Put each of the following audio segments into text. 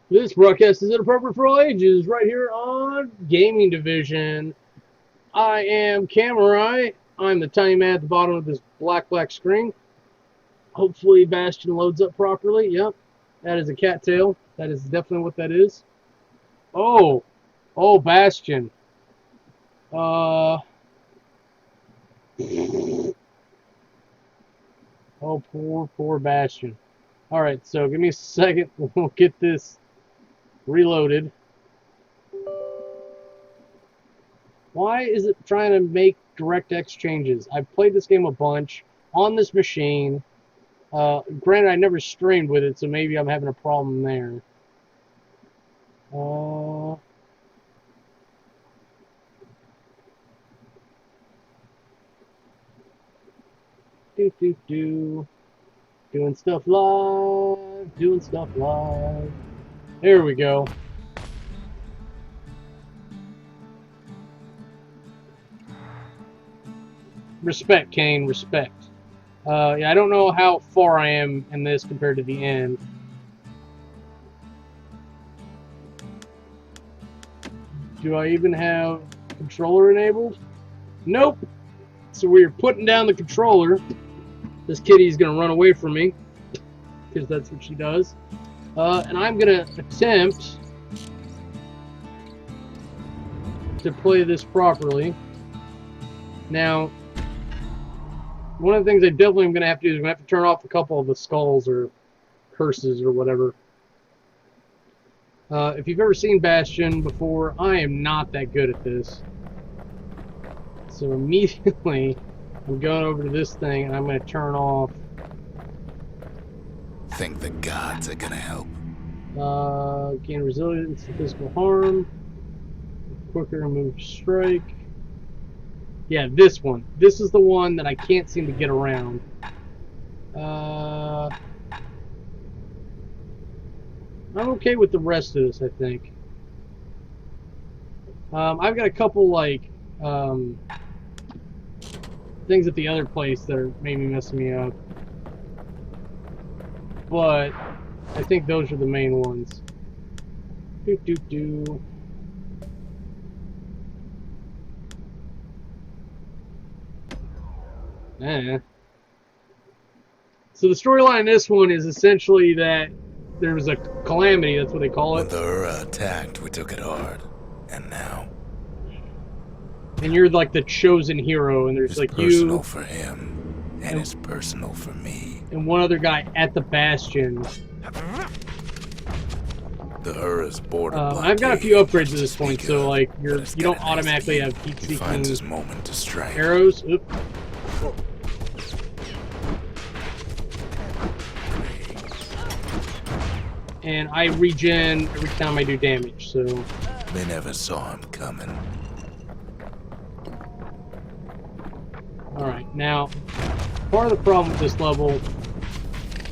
This broadcast is inappropriate for all ages, right here on Gaming Division. I am Kamurai. I'm the tiny man at the bottom of this black screen. Hopefully Bastion loads up properly. Yep, that is a cattail. That is definitely what that is. Oh, Bastion. Oh, poor Bastion. Alright, so give me a second. We'll get this reloaded. Why is it trying to make DirectX changes? I've played this game a bunch on this machine. Granted, I never streamed with it, so maybe I'm having a problem there. Doing stuff live. There we go. Respect, Kane, respect. Yeah, I don't know how far I am in this compared to the end. Do I even have controller enabled? Nope. So we're putting down the controller. This kitty's gonna run away from me, because that's what she does. And I'm gonna attempt to play this properly. Now, one of the things I definitely am going to have to do is I'm going to have to turn off a couple of the skulls or curses or whatever. If you've ever seen Bastion before, I am not that good at this. So immediately, I'm going over to this thing and I'm going to turn off. Think the gods are going to help. Gain resilience to physical harm. Quicker move strike. Yeah, this one. This is the one that I can't seem to get around. I'm okay with the rest of this, I think. I've got a couple, like, things at the other place that are maybe messing me up. But I think those are the main ones. So the storyline in this one is essentially that there was a calamity, that's what they call it. When the Ura attacked, we took it hard. And now? And you're like the chosen hero, and there's it's like personal you... for him, and it's personal for me. And one other guy at the Bastion. The Ura's border I've got a few upgrades at this point, so like you don't automatically have heat-seeking finds his moment to strike. arrows. Oop. And I regen every time I do damage, so... They never saw him coming. Alright, now, part of the problem with this level,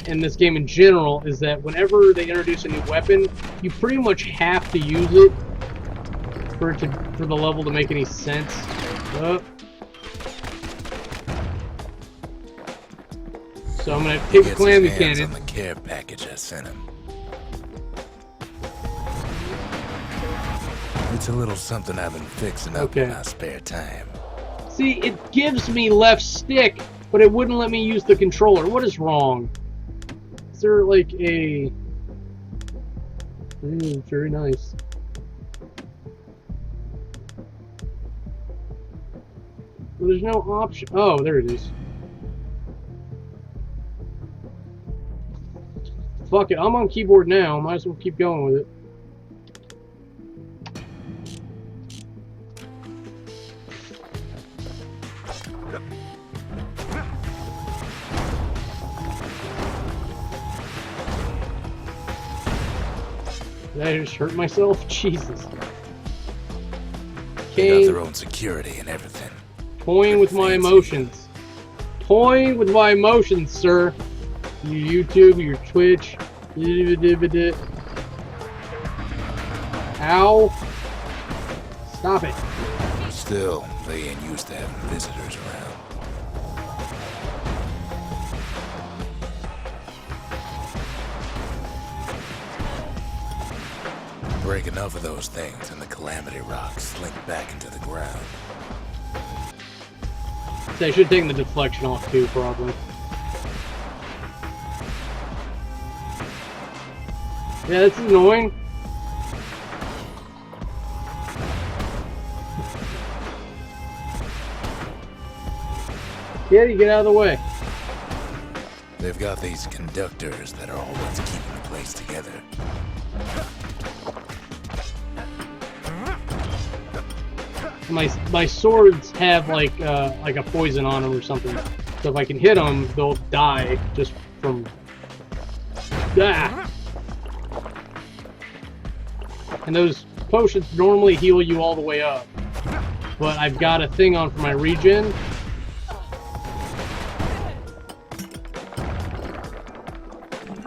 and this game in general, is that whenever they introduce a new weapon, you pretty much have to use it for the level to make any sense. So I'm gonna take the calamity cannon. On the care package I sent him. It's a little something I've been fixing up in my spare time. See, it gives me left stick, but it wouldn't let me use the controller. What is wrong? Is there like a... very nice. Well, there's no option. Oh, there it is. Fuck it, I'm on keyboard now. Might as well keep going with it. Did I just hurt myself? Jesus. They got their own security and everything. Toying with my emotions. Toying with my emotions, sir. Your YouTube, your Twitch. Ow. Stop it. Still, they ain't used to having visitors around. Break enough of those things and the calamity rocks slink back into the ground. So I should have taken the deflection off too, probably. Yeah, this is annoying. Kitty, get out of the way. They've got these conductors that are all what's keeping the place together. My swords have like a poison on them or something. So if I can hit them, they'll die just from... Ah! And those potions normally heal you all the way up. But I've got a thing on for my regen.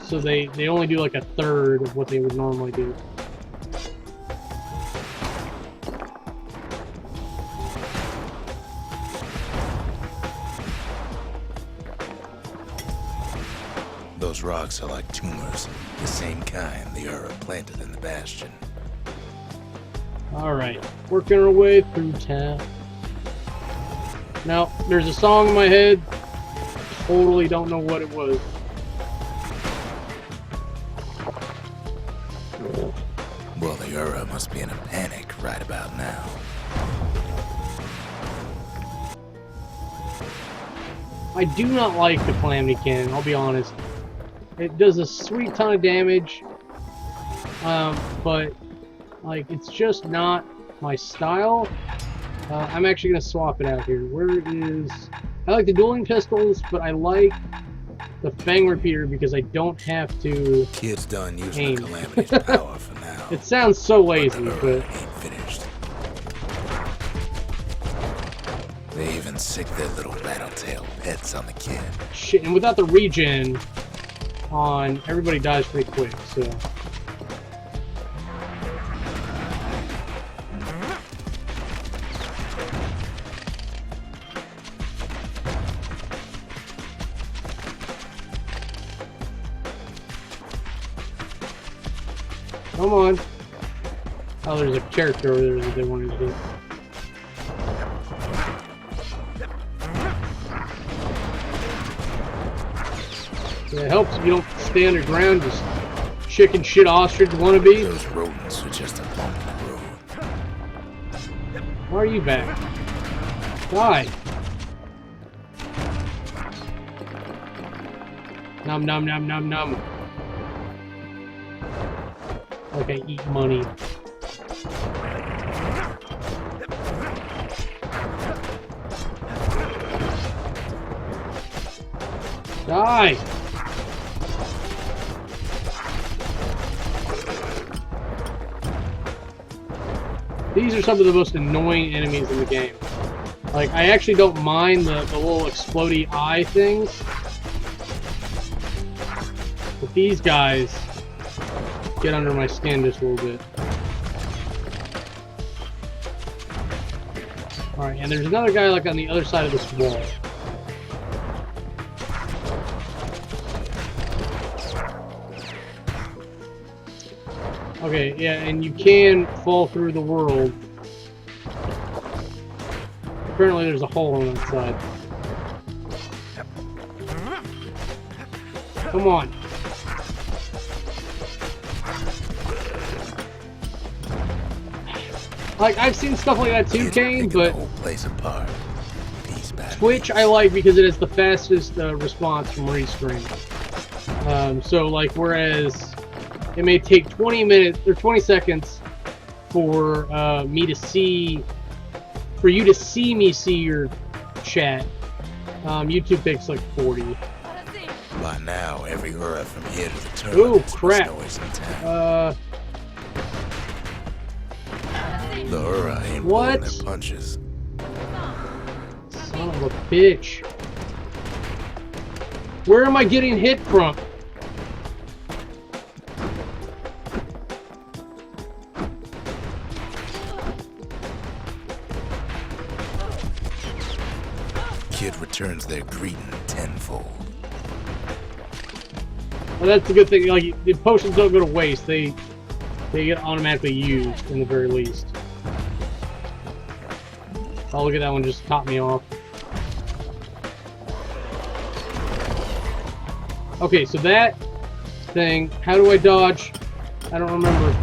So they only do like a third of what they would normally do. Those rocks are like tumors, the same kind the Ura planted in the Bastion. Alright, working our way through town. Now, there's a song in my head. Totally don't know what it was. Well, the Ura must be in a panic right about now. I do not like the Calamity Cannon, I'll be honest. It does a sweet ton of damage, but like it's just not my style. I'm actually going to swap it out here. Where is... I like the dueling pistols, but I like the Fang Repeater because I don't have to... Kid's done using aim. the Calamity's power for now. It sounds so lazy, but... ain't finished. They even sick their little battle-tail pets on the kid. Shit, and without the regen on, everybody dies pretty quick, so... Come on. Oh, there's a character over there that they wanted to do. Yeah, it helps if you don't stay underground, just chicken shit ostrich wannabe. Those rodents are just a bump in the road. Why are you back? Die. Nom nom nom nom nom. Like I eat money. Die! These are some of the most annoying enemies in the game. Like, I actually don't mind the little explodey eye things. But these guys get under my skin just a little bit. Alright, and there's another guy like on the other side of this wall. Okay, yeah, and you can fall through the world. Apparently there's a hole on that side. Come on. Like, I've seen stuff like that too, Kane, but Twitch I like because it is the fastest response from restream. So, like, whereas it may take 20 minutes or 20 seconds for me to see, for you to see me see your chat, YouTube takes like 40. By now, every Ura from here to the turn. Oh crap! The Ura ain't what? pulling their punches. Son of a bitch! Where am I getting hit from? Kid returns their greeting tenfold. Well, that's the good thing. Like, the potions don't go to waste. They They get automatically used, in the very least. Oh, look at that one, just caught me off. Okay, so that thing, how do I dodge? I don't remember.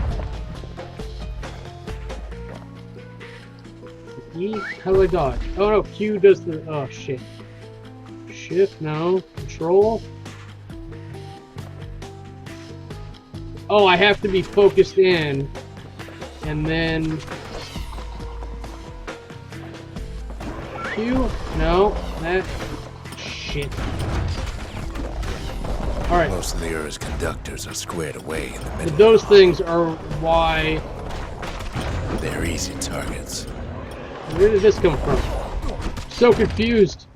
E? How do I dodge? Oh no, Q does the... Oh shit. Shift, no. Control. Oh, I have to be focused in. And then... Q? No. That... Shit. Alright. Most of the Earth's conductors are squared away in the middle. But those things are why... They're easy targets. Where did this come from? So confused.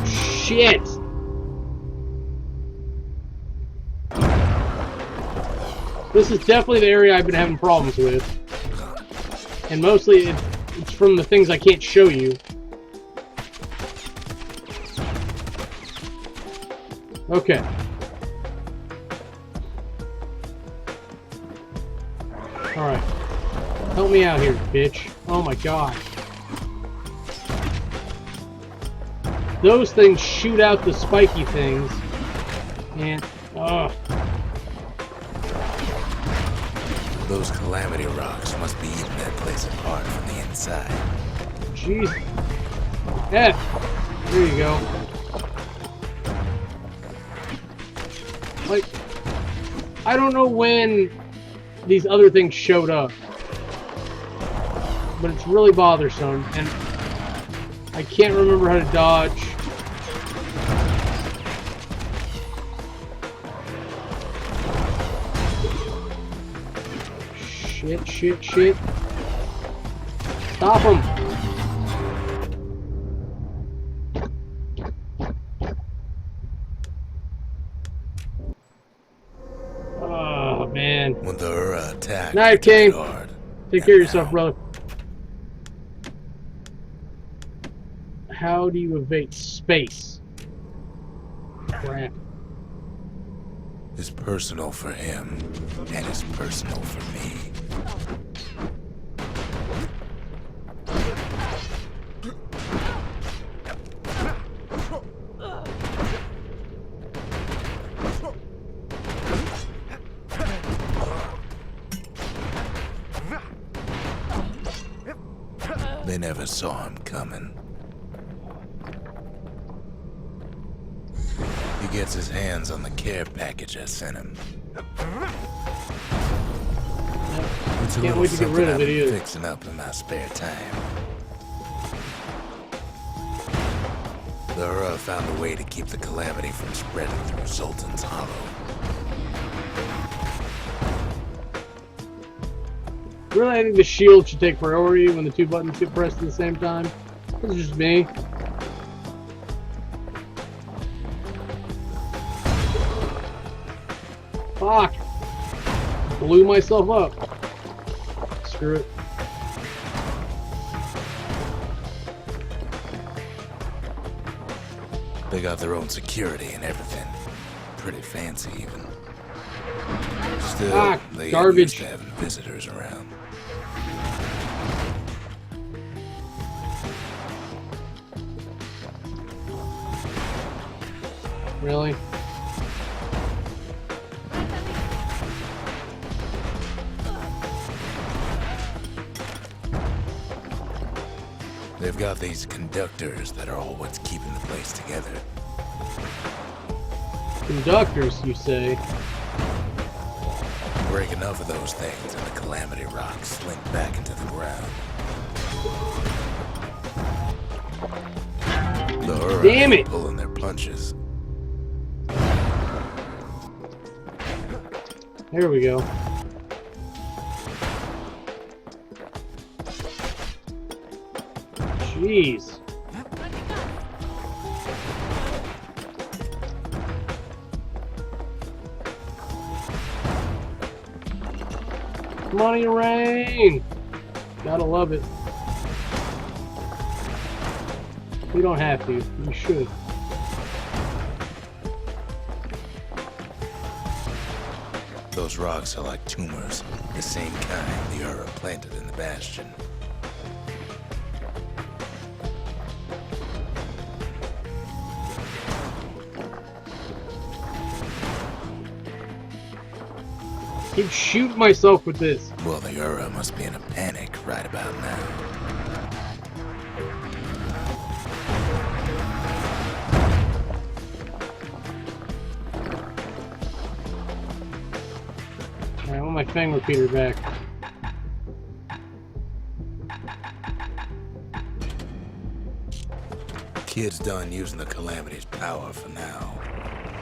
Shit! This is definitely the area I've been having problems with. And mostly it's from the things I can't show you. Okay. Alright. Help me out here, bitch. Oh my god. Those things shoot out the spiky things. And... Those calamity rocks must be eating that place apart from the inside. Jeez. Yeah. There you go. Like... I don't know when these other things showed up. But it's really bothersome. And... I can't remember how to dodge. Shit, shit, shit. Stop him! Oh, man. When the attack, Knife King! Take care of yourself, brother. How do you evade space? Crap. It's personal for him, and it's personal for me. They never saw him coming. He gets his hands on the care package I sent him. It's a Can't wait to get rid of it either. Fixing up in my spare time. The found a way to keep the calamity from spreading through Sultan's Hollow. Really, I think the shield should take priority when the two buttons get pressed at the same time. That's just me. Fuck! Blew myself up. Screw it. They got their own security and everything. Pretty fancy, even. Still, they get garbage. used to having visitors around. Really? They've got these conductors that are all what's keeping the place together. Conductors, you say? Break enough of those things and the calamity rocks slink back into the ground. The Damn it! Pulling their punches. There we go. Jeez. Money rain! Gotta love it. You don't have to. You should. Those rocks are like tumors, the same kind the Ura planted in the Bastion. Keep shooting myself with this. Well, the Ura must be in a panic right about now. I want my fang repeater back. Kid's done using the Calamity's power for now.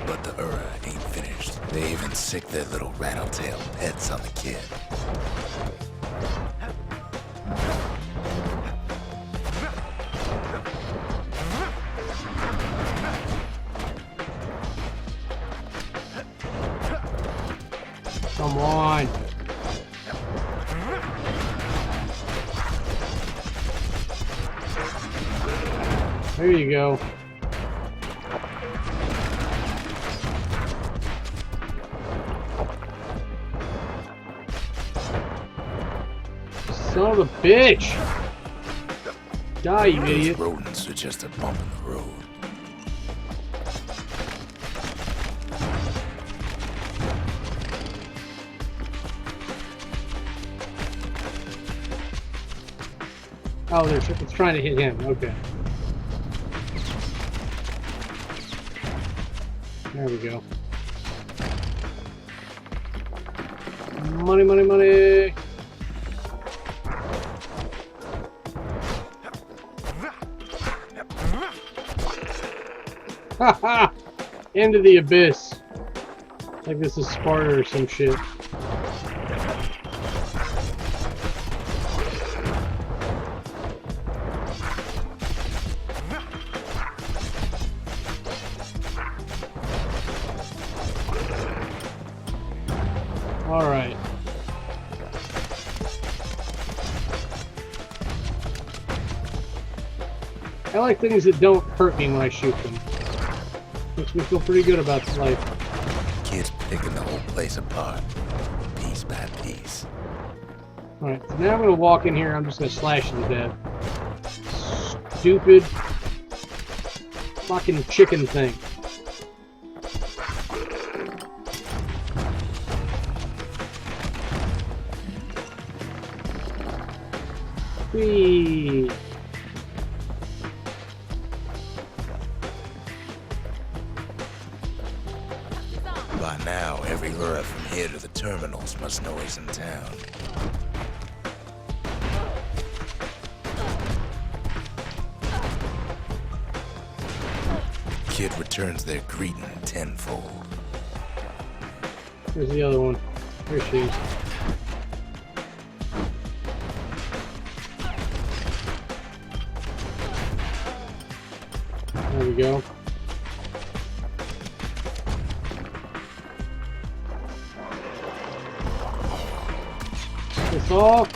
But the Ura ain't finished. They even sick their little rattletail pets on the kid. Come on. There you go. Son of a bitch! Die, you Those idiot. rodents are just a bump in the road. Oh, it's trying to hit him. Okay. There we go. Money, money, money! Haha! Into the abyss. Like this is Sparta or some shit. Alright. I like things that don't hurt me when I shoot them. Makes me feel pretty good about life. Kid's picking the whole place apart, piece by piece. Alright, so now I'm gonna walk in here, I'm just gonna slash him to death. Stupid fucking chicken thing. Whee! By now, every Ura from here to the terminals must know he's in town. Kid returns their greeting tenfold. Where's the other one? Here she is. There we go. This off.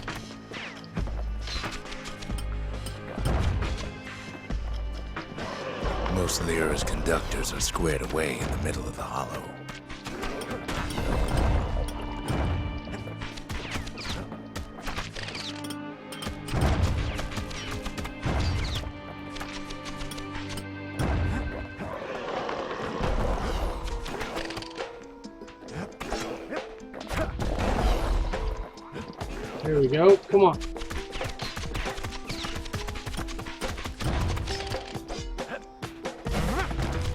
Most of the Ura's conductors are squared away in the middle of the hollow. There we go. Come on.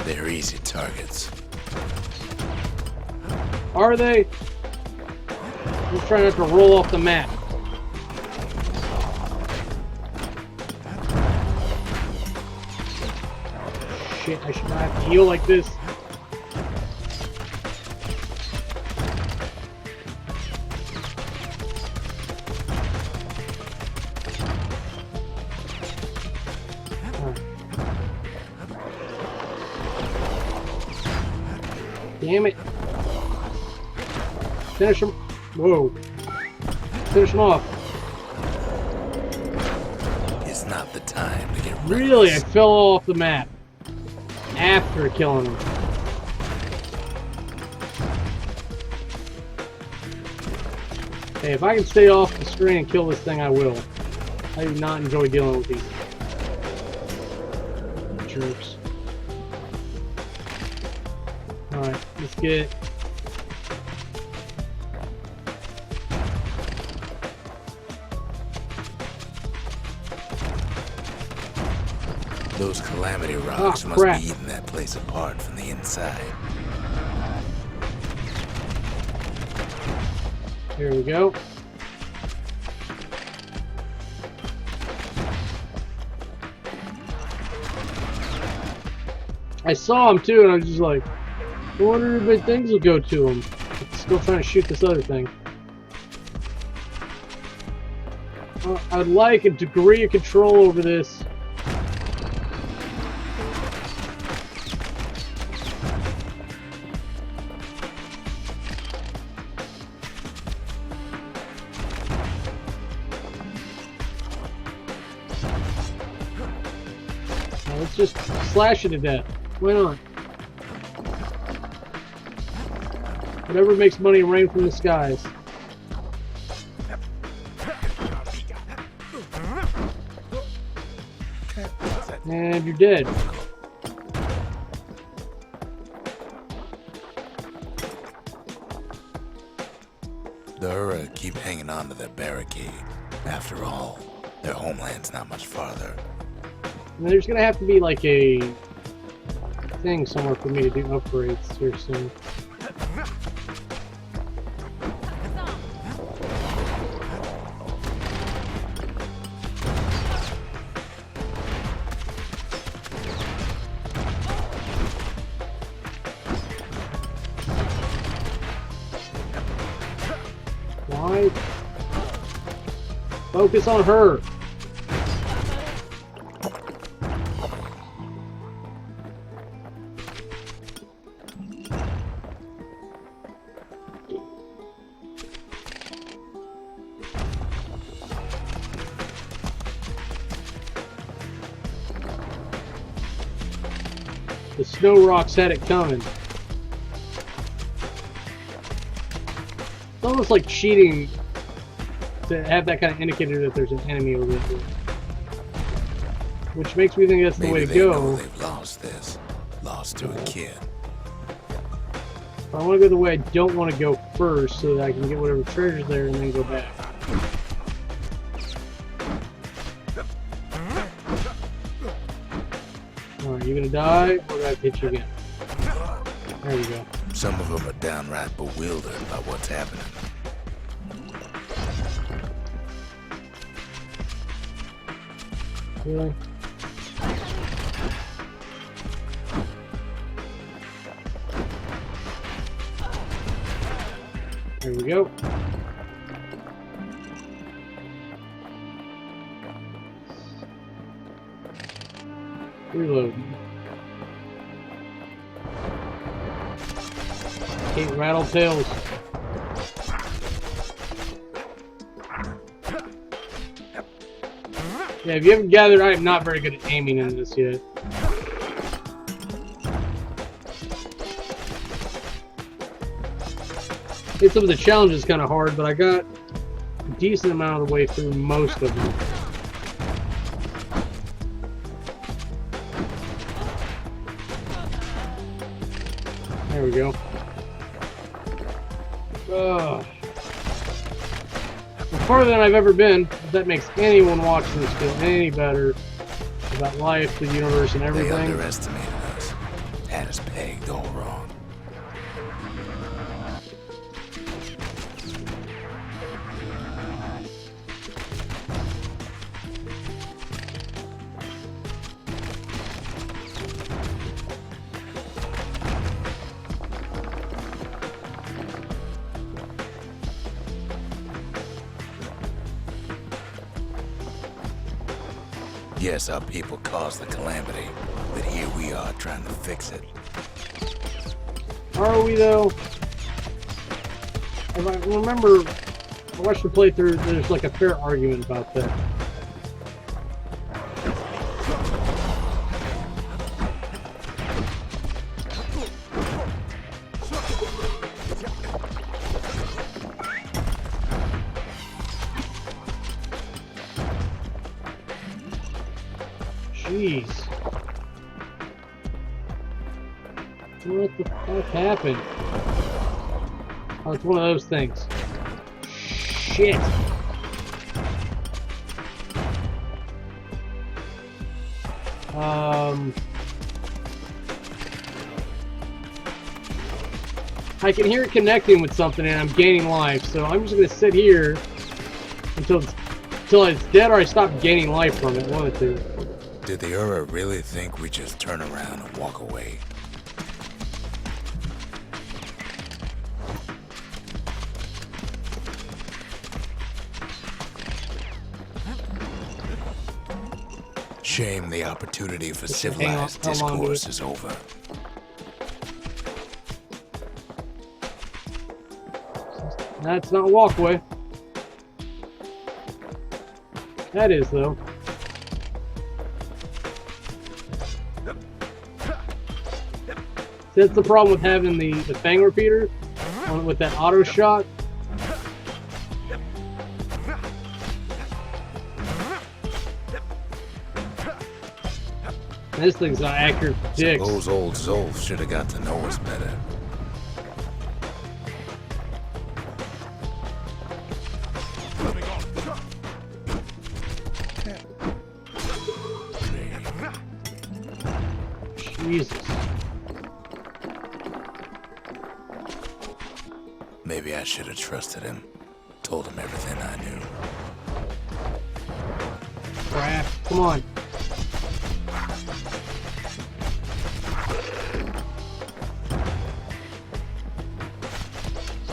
They're easy targets. Are they? I'm trying not to roll off the map. Shit, I should not have to heal like this. Damn it. Finish him. Whoa. Finish him off. It's not the time to get Really? I reckless. fell off the map. After killing him. Hey, if I can stay off the screen and kill this thing, I will. I do not enjoy dealing with these jerks. Alright, let's get... Those calamity rocks must crap. be eating that place apart from the inside. Here we go. I saw him too, and I was just like, I wonder if my things will go to him. I'm still trying to shoot this other thing. I'd like a degree of control over this. Let's just slash it to death. Why not? Whatever makes money rain from the skies. And you're dead. The Ura keep hanging on to their barricade. After all, their homeland's not much farther. And there's gonna have to be like a thing somewhere for me to do upgrades here soon. Why? Focus on her. The snow rocks had it coming. It's almost like cheating to have that kind of indicator that there's an enemy over there. Which makes me think that's the way to Maybe they know go. they've lost this. Lost to a kid. I want to go the way I don't want to go first so that I can get whatever treasure's there and then go back. Alright, you gonna die, or do I have to hit you again? There we go. Some of them are downright bewildered by what's happening. Really? There we go. Reload. Hate rattle tails. Yeah, if you haven't gathered, I am not very good at aiming in this yet. I think some of the challenges kind of hard, but I got a decent amount of the way through most of them. There we go. Farther than I've ever been, if that makes anyone watching this feel any better about life, the universe, and They everything. underestimated us. Had us pegged all wrong. Yes, our people caused the calamity, but here we are trying to fix it. Are we though? If I remember, I watched the playthrough, there's like a fair argument about that. Jeez. What the fuck happened? Oh, it's one of those things. Shit. I can hear it connecting with something and I'm gaining life, so I'm just gonna sit here until it's dead or I stop gaining life from it. One of the two. Did the Ura really think we just turn around and walk away? Shame the opportunity for civilized discourse is over. That's not a walkway. That is, though. That's the problem with having the Fang repeater with that auto shot. This thing's not accurate for dicks. Suppose old Zolf should have got to know us better. Jesus. Maybe I should have trusted him. Told him everything I knew. Crap. Come on.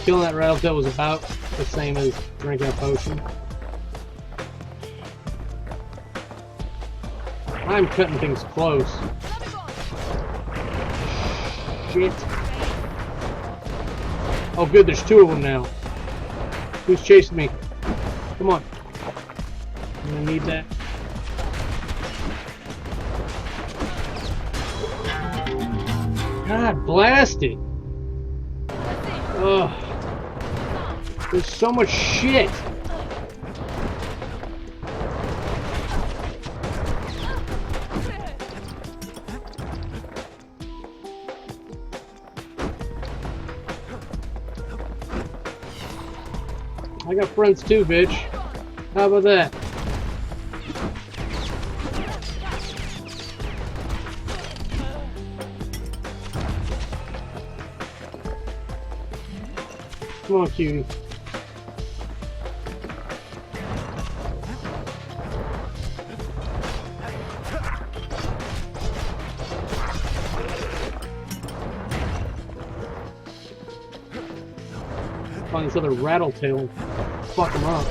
Killing that rattletail was about the same as drinking a potion. I'm cutting things close. Shit. Oh good, there's two of them now. Who's chasing me? Come on. I'm gonna need that. God blast it. Ugh. There's so much shit. I got friends too, bitch. How about that? Come on, cutie. Find this other rattletail. Fuck him up.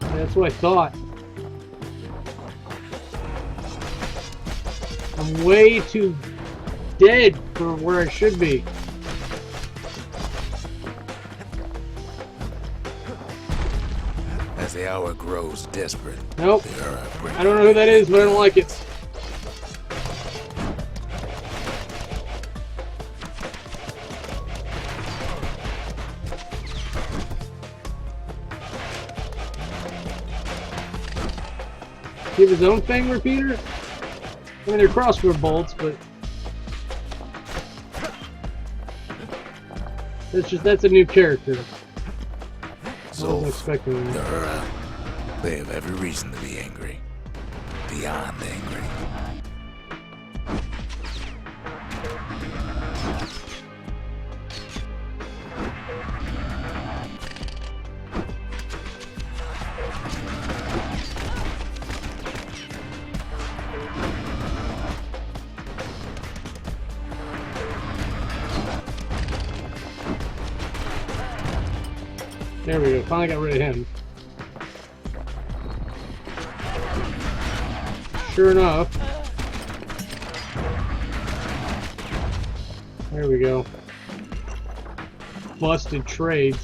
Yeah, that's what I thought. I'm way too dead for where I should be. As the hour grows desperate. Nope. I don't know who that is, but I don't like it. He have his own Fang repeater? I mean, they're crossbow bolts, but that's a new character. I wasn't expecting that. They have every reason to be angry. Beyond angry. There we go, finally got rid of him. Sure enough. There we go. Busted trades.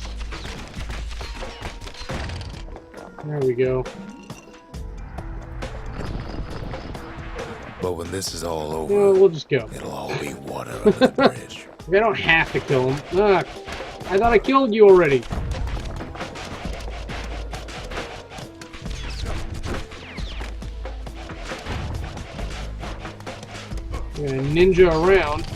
There we go. But when this is all over, well, we'll just go. It'll all be water under the bridge. I don't have to kill him. Ugh. I thought I killed you already. We're gonna ninja around.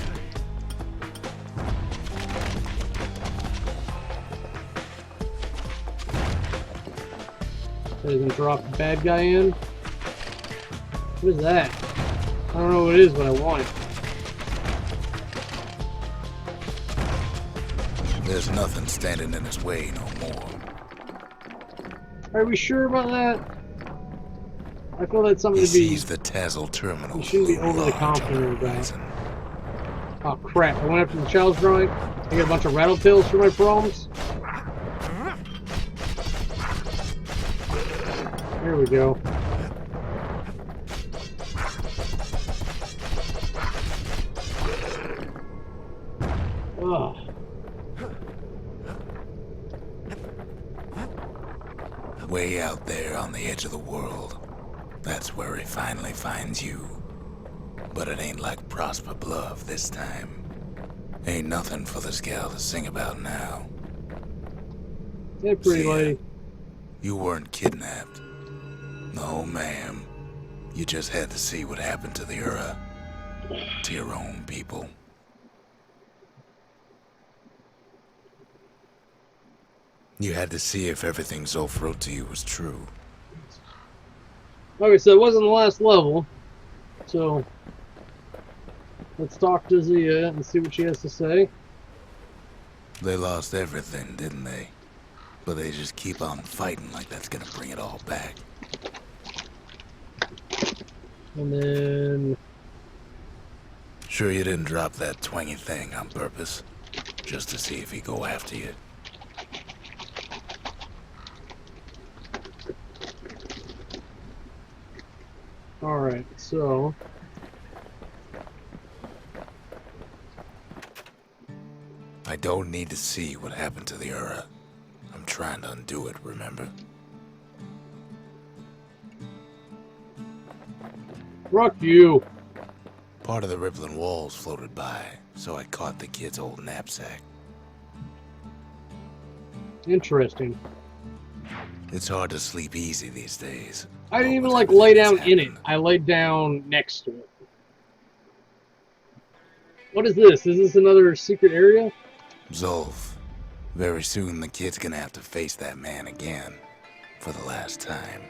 Doesn't drop the bad guy in. What is that? I don't know what it is, but I want it. There's nothing standing in his way no more. Are we sure about that? I feel that's something He to be. sees the Tazzle terminal. You shouldn't be overly confident about. Oh crap! I went after the child's drawing. I get a bunch of rattletails for my problems. Here we go. Ugh. Way out there on the edge of the world. That's where he finally finds you. But it ain't like Prosper Bluff this time. Ain't nothing for this gal to sing about now. Hey, pretty See ya. lady. You weren't kidnapped. No, ma'am. You just had to see what happened to the Ura. To your own people. You had to see if everything Zolf wrote to you was true. Okay, so it wasn't the last level. So let's talk to Zia and see what she has to say. They lost everything, didn't they? But they just keep on fighting like that's gonna bring it all back. And then Sure you didn't drop that twangy thing on purpose? Just to see if he'd go after you? alright, so I don't need to see what happened to the Ura. I'm trying to undo it, remember? fuck you. Part of the rippling walls floated by, so I caught the kid's old knapsack. Interesting. It's hard to sleep easy these days. I didn't even With like lay everything down that's in it. happened. I laid down next to it. What is this? Is this another secret area? Zolf. Very soon the kid's gonna have to face that man again. For the last time.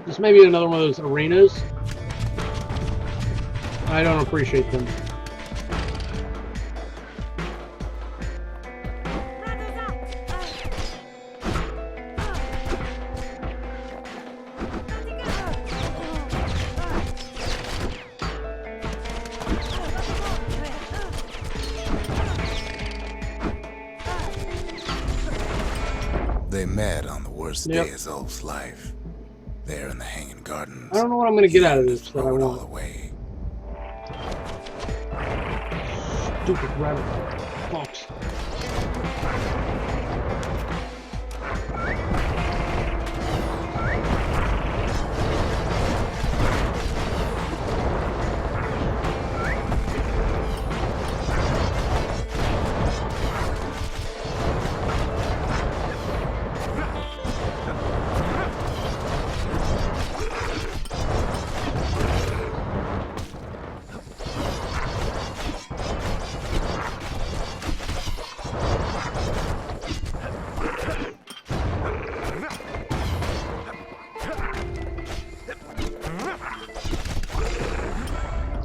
This may be another one of those arenas. I don't appreciate them. They met on the worst Yep. day of Zolf's life. There in the Hanging Gardens. I don't know what I'm going to get out of He this that I threw it all want. away. Stupid rabbit fox.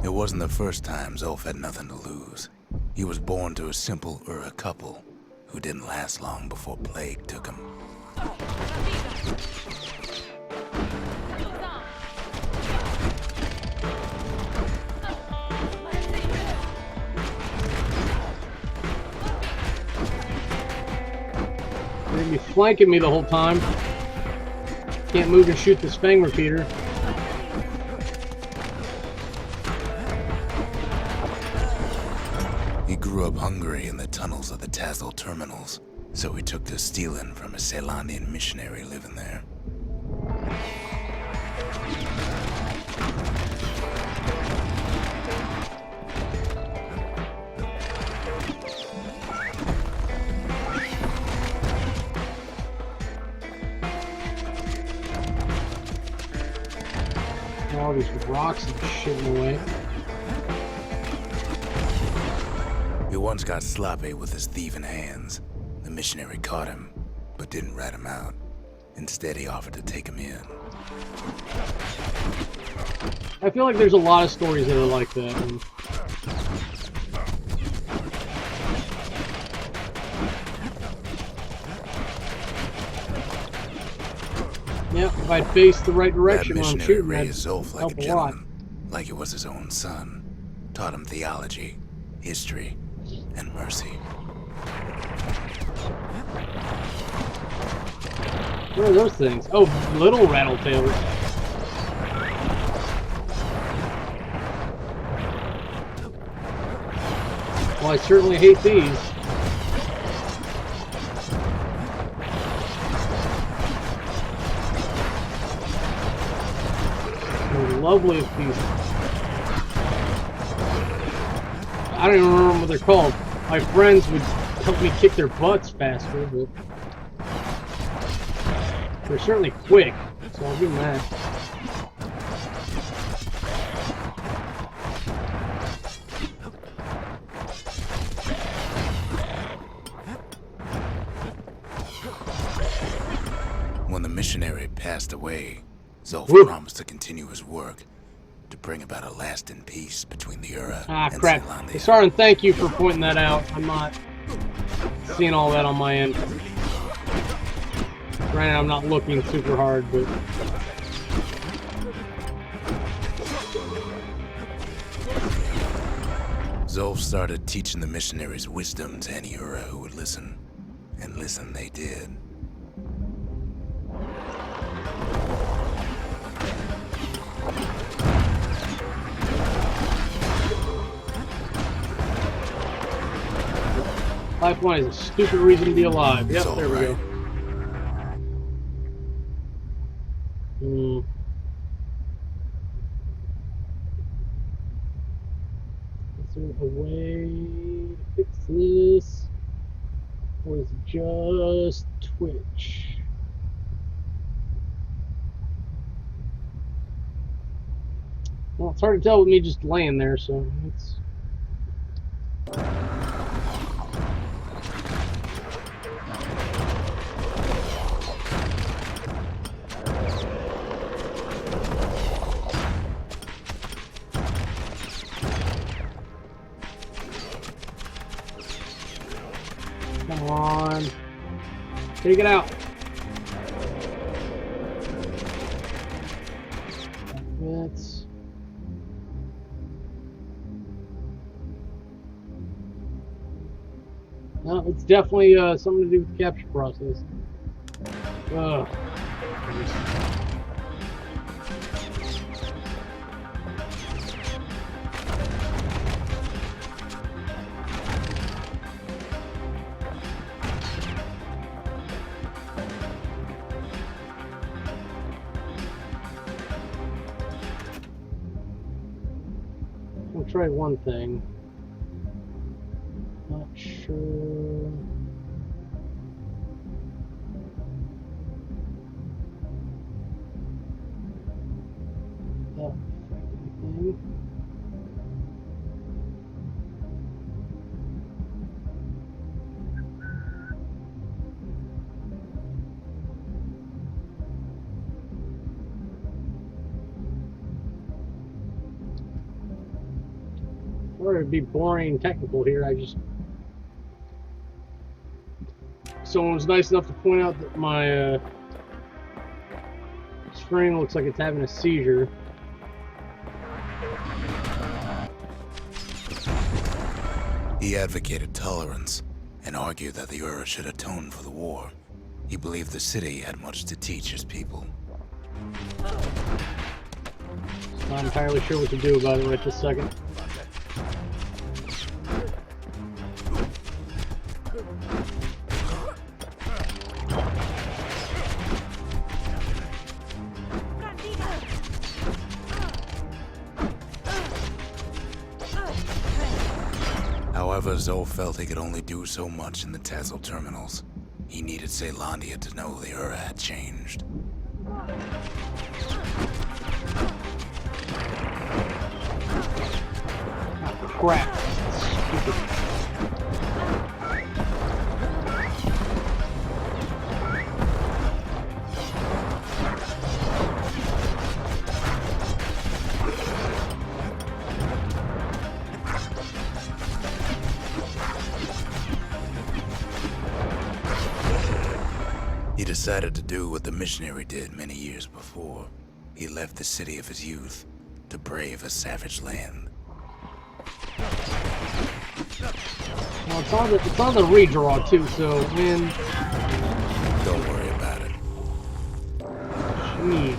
It wasn't the first time Zolf had nothing to lose. He was born to a simple Ura couple who didn't last long before plague took him. They're gonna be flanking me the whole time. Can't move and shoot this fang repeater. He grew up hungry in the tunnels of the Tazzle terminals, so he took to stealing from a Ceylonian missionary living there. All these rocks and shit in the way. He once got sloppy with his thieving hands. The missionary caught him, but didn't rat him out. Instead, he offered to take him in. I feel like there's a lot of stories that are like that. And yeah, if I'd faced the right direction when I'm shooting, that raised Zolf like a help a lot. gentleman, like it was his own son. Taught him theology, history, and mercy. What are those things? Oh, little rattletails. Well, I certainly hate these. They're lovely if these. I don't even remember what they're called. My friends would help me kick their butts faster, but they're certainly quick, so I'll give them that. When the missionary passed away, Zolf promised to continue his work to bring about a lasting peace between the Ura and crap. Zealandia. Sorry, thank you for pointing that out. I'm not seeing all that on my end. Granted, I'm not looking super hard, but Zolf started teaching the missionaries wisdom to any Ura who would listen, and listen they did. Lifeline is a stupid reason to be alive. Yep, there we go. Is there a way to fix this? Or is it just Twitch? Well, it's hard to tell with me just laying there, so it's... Come on. Take it out. That's... No, it's definitely something to do with the capture process. Ugh. I'll try one thing. Not sure. That affect anything. Sorry to be boring and technical here. I just... Someone was nice enough to point out that my screen looks like it's having a seizure. He advocated tolerance and argued that the Ura should atone for the war. He believed the city had much to teach his people. Not entirely sure what to do about it right this second. However, Zolf felt he could only do so much in the Tassel terminals. He needed Zealandia to know the Ura had changed. crap. Stupid. He decided to do what the missionary did many years before. He left the city of his youth to brave a savage land. Well, it's on the redraw too, so when... Don't worry about it. Jeez.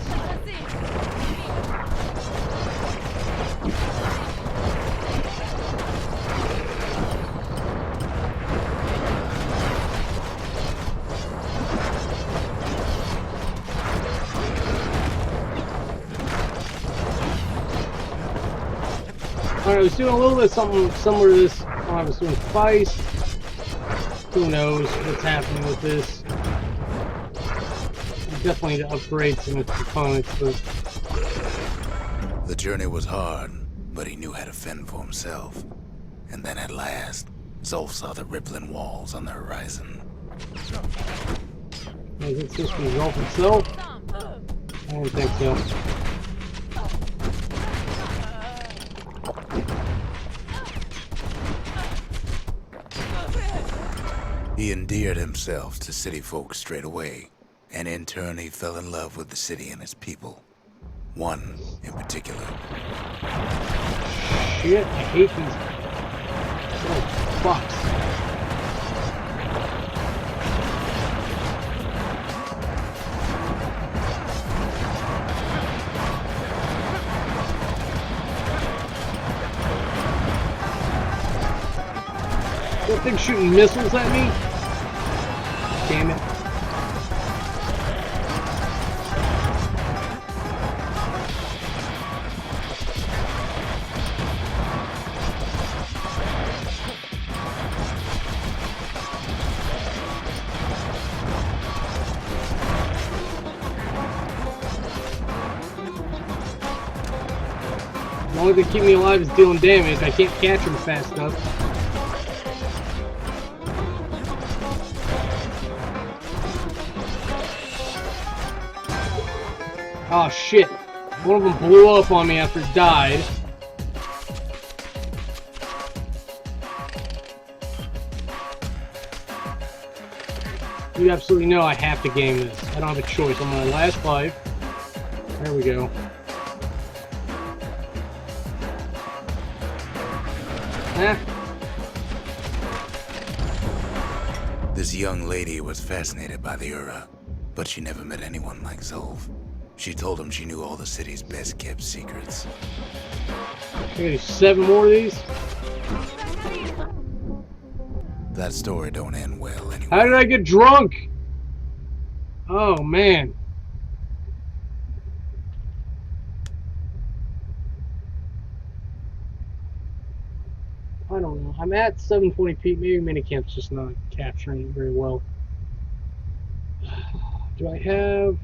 Alright, I was doing a little bit of something similar to this when I was doing Feist. Who knows what's happening with this. I definitely need to upgrade some of the components, but... The journey was hard, but he knew how to fend for himself. And then at last, Zolf saw the rippling walls on the horizon. Is it just resolve itself? I don't think so. He endeared himself to city folk straight away, and in turn he fell in love with the city and its people. One in particular. Shit, I hate these little fucks. That thing shooting missiles at me? Damn it. The only thing keeping me alive is dealing damage. I can't catch them fast enough. Oh shit. One of them blew up on me after it died. You absolutely know I have to game this. I don't have a choice. I'm on my last life. There we go. Ah. This young lady was fascinated by the Ura, but she never met anyone like Zolf. She told him she knew all the city's best kept secrets. I got 7 more of these. That story don't end well anyway. How did I get drunk? Oh man. I don't know. I'm at 720p. Maybe Minicamp's just not capturing it very well. Do I have...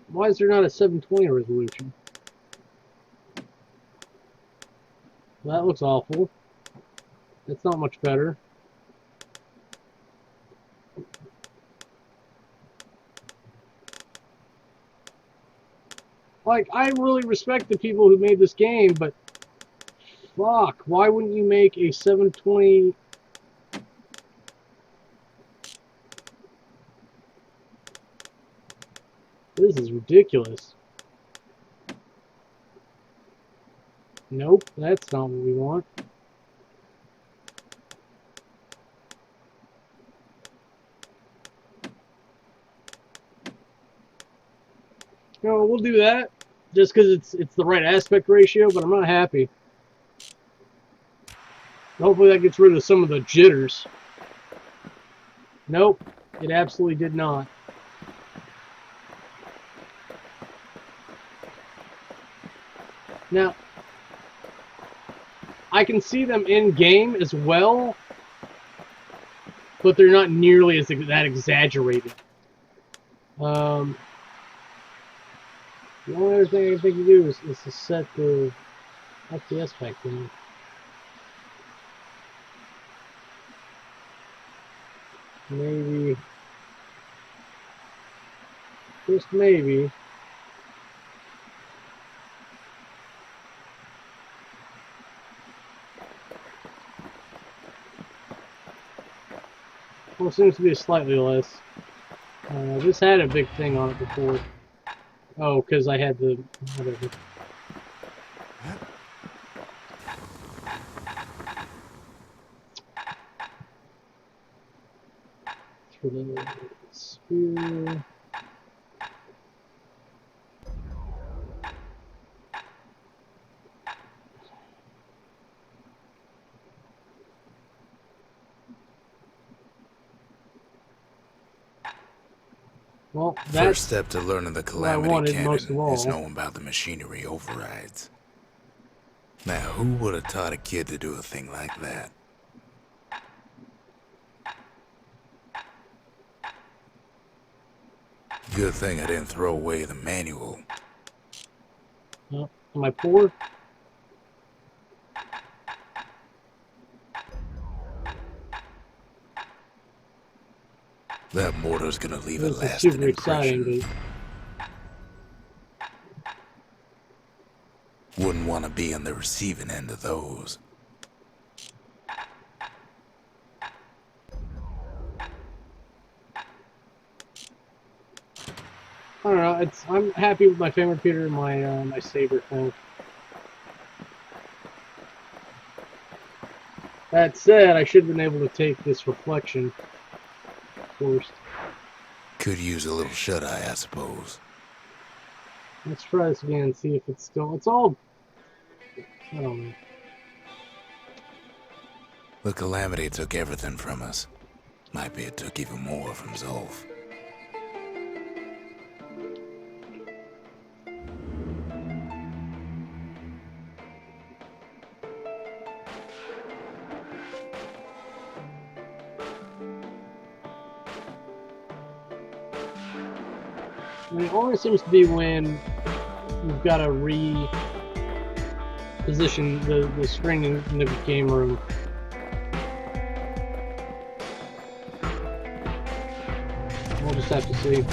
Why is there not a 720 resolution? Well, that looks awful. That's not much better. Like, I really respect the people who made this game, but fuck, why wouldn't you make a 720? This is ridiculous. Nope, that's not what we want. You know, we'll do that just because it's the right aspect ratio, but I'm not happy. Hopefully that gets rid of some of the jitters. Nope, it absolutely did not. Now, I can see them in game as well, but they're not nearly as that exaggerated. The only other thing I can think to do is to set the FPS back down. Maybe, just maybe. Well, it seems to be slightly less. This had a big thing on it before. Oh, because I had the... whatever. For the spear... Well, First step to learning the Calamity Cannon most of all. is knowing about the machinery overrides. Now, who would have taught a kid to do a thing like that? Good thing I didn't throw away the manual. Am I poor? That mortar's gonna leave a This is lasting super exciting, impression. Wouldn't want to be on the receiving end of those. I don't know. I'm happy with my finger repeater and my saber thing. That said, I should have been able to take this reflection first. Could use a little shut-eye, I suppose. Let's try this again and see if it's still... It's all... I don't know. The Calamity took everything from us. Might be it took even more from Zolf. I mean, it only seems to be when you've got to reposition the screen in the game room. We'll just have to see.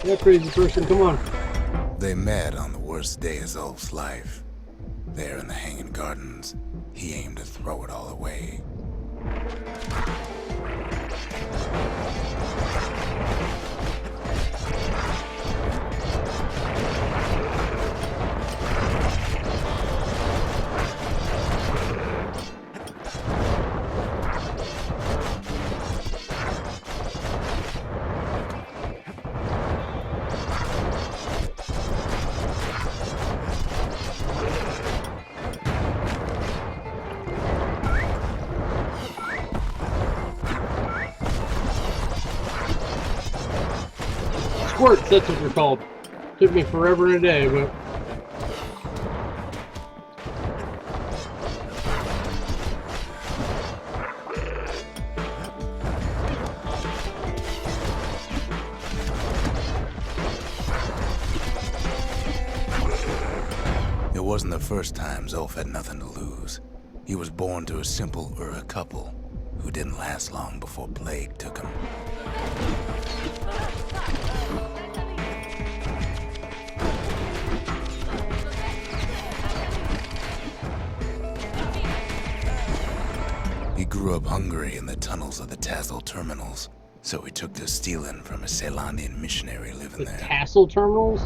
Yeah, crazy person, come on. They met on the worst day of Zolf's life. There in the Hanging Gardens, he aimed to throw it all away. Squirts, that's what they're called. Took me forever and a day, but... It wasn't the first time Zolf had nothing to lose. He was born to a simple Ura couple who didn't last long before plague took him. He grew grew up hungry in the tunnels of the Tassel terminals, so he took to stealing from a Ceylandian missionary living The there. Tassel terminals?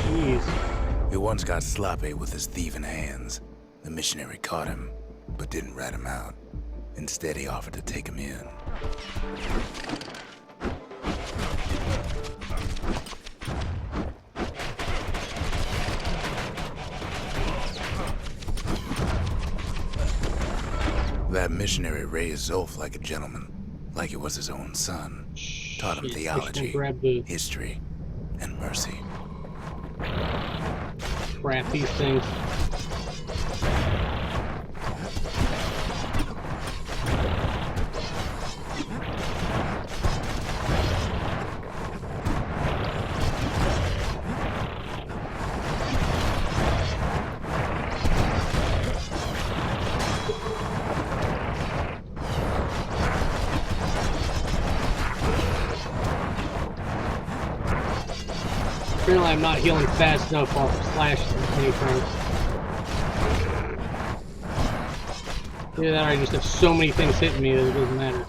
Jeez. He once got sloppy with his thieving hands. The missionary caught him, but didn't rat him out. Instead, he offered to take him in. That missionary raised Zolf like a gentleman, like he was his own son. Taught him theology, history, and mercy. Crap, these things. Apparently I'm not healing fast enough off slash anything. Either that or I just have so many things hitting me that it doesn't matter.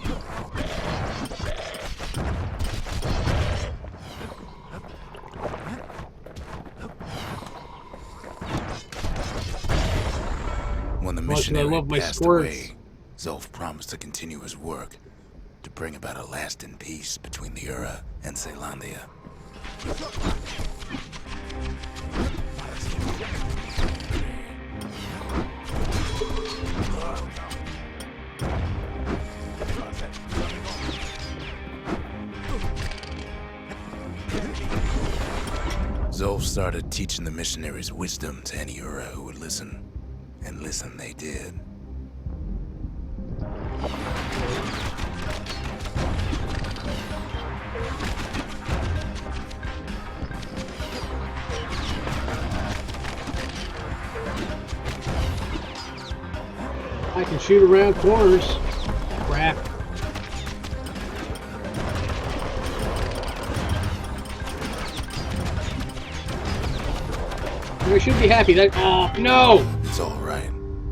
When the missionary passed away, Zolf promised to continue his work, to bring about a lasting peace between the Ura and Ceylandia. Zolf started teaching the missionaries wisdom to any Ura who would listen, and listen they did. I can shoot around corners. Crap. I should be happy that. Oh, no! It's alright.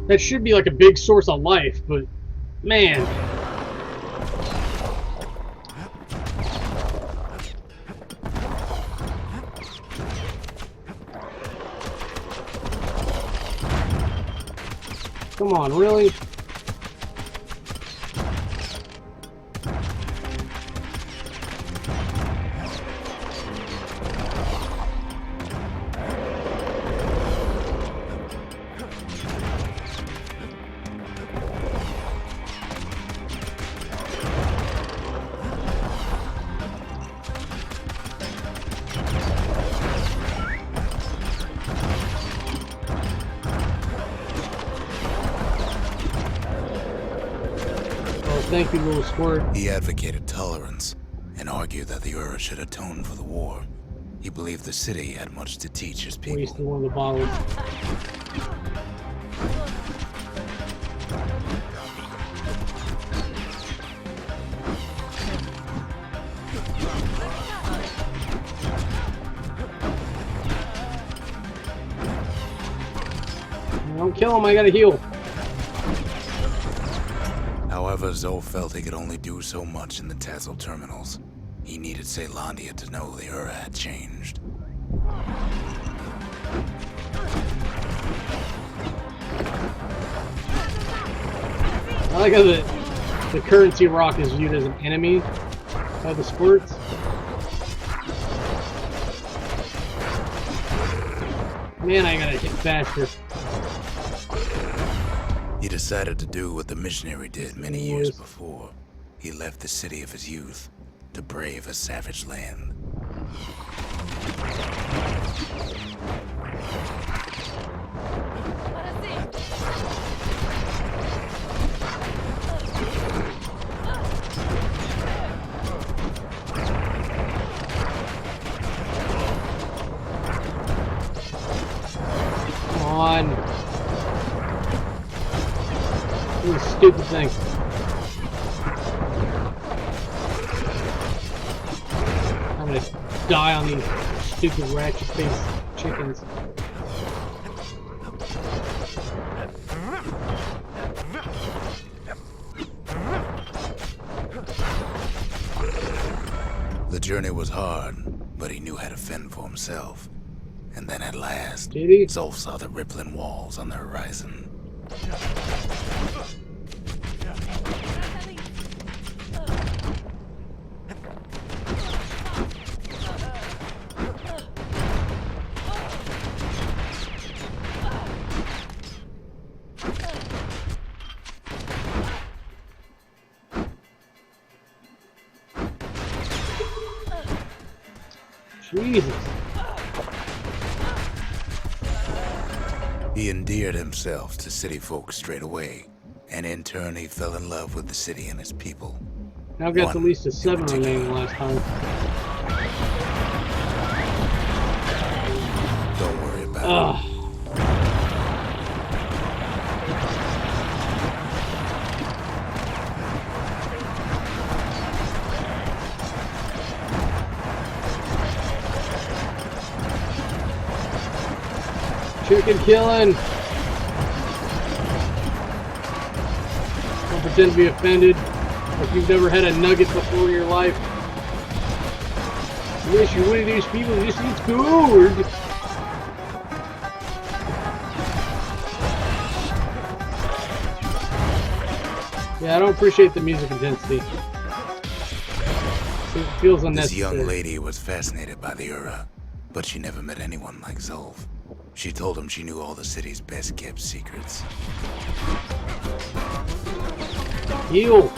That should be like a big source of life, but. Man. Come on, really? Thank you, little squirt. He advocated tolerance and argued that the Ura should atone for the war. He believed the city had much to teach his people. Wasted one of the bottles. Don't kill him, I gotta heal. However, Zolf felt he could only do so much in the Tassel terminals. He needed Ceylandia to know the Ura had changed. I like how the currency rock is viewed as an enemy by the squirts. Man, I gotta hit faster. He decided to do what the missionary did many years before. He left the city of his youth to brave a savage land. Come on. This stupid thing. die on these stupid ratchet-faced chickens. The journey was hard, but he knew how to fend for himself. And then at last, Did he? Zolf saw the rippling walls on the horizon. Jesus. He endeared himself to city folk straight away, and in turn he fell in love with the city and its people. Now got at One least a in 7 remaining particular. last time. Don't worry about Ugh. Chicken killing. Don't pretend to be offended if you've never had a nugget before in your life. Yes, you're one of these people who just eats food. Yeah, I don't appreciate the music intensity. It feels This unnecessary. young lady was fascinated by the Ura, but she never met anyone like Zolf. She told him she knew all the city's best kept secrets. Heal.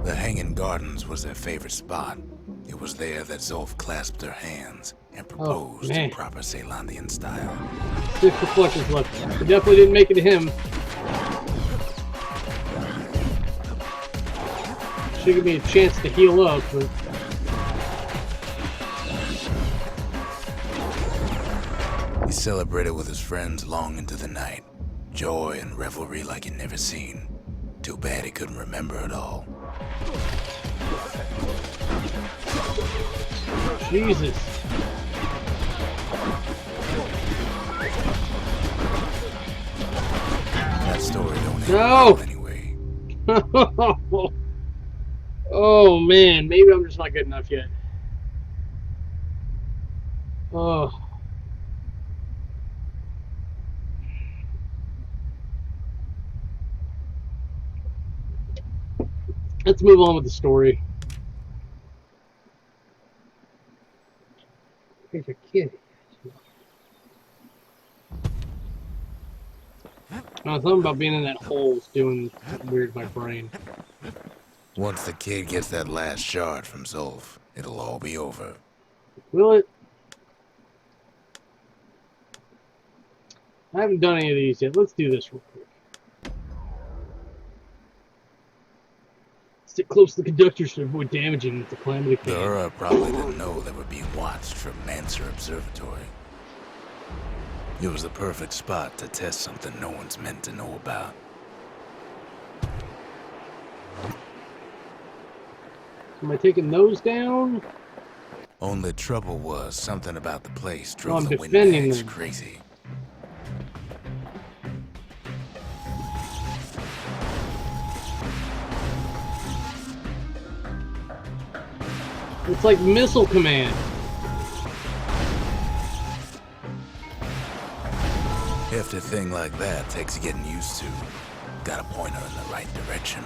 The Hanging Gardens was their favorite spot. It was there that Zolf clasped her hands and proposed man. in proper Ceylandian style. 6 reflections left. We definitely didn't make it to him. Should give me a chance to heal up, but He celebrated with his friends long into the night. Joy and revelry like he'd never seen. Too bad he couldn't remember it all. Jesus. That story don't end No! well anyway. Oh man, maybe I'm just not good enough yet. Oh. Let's move on with the story. He's a kid. Something about being in that hole is doing something weird to my brain. Once the kid gets that last shard from Zolf, it'll all be over. Will it? I haven't done any of these yet. Let's do this real quick. Stick close to the conductors to avoid damaging the calamity The can. Ura probably didn't know they were being watched from Manser Observatory. It was the perfect spot to test something no one's meant to know about. Am I taking those down? Only trouble was something about the place I'm drove the defending Windbags them. crazy. It's like missile command. Hefty thing like that takes getting used to. Gotta point her in the right direction.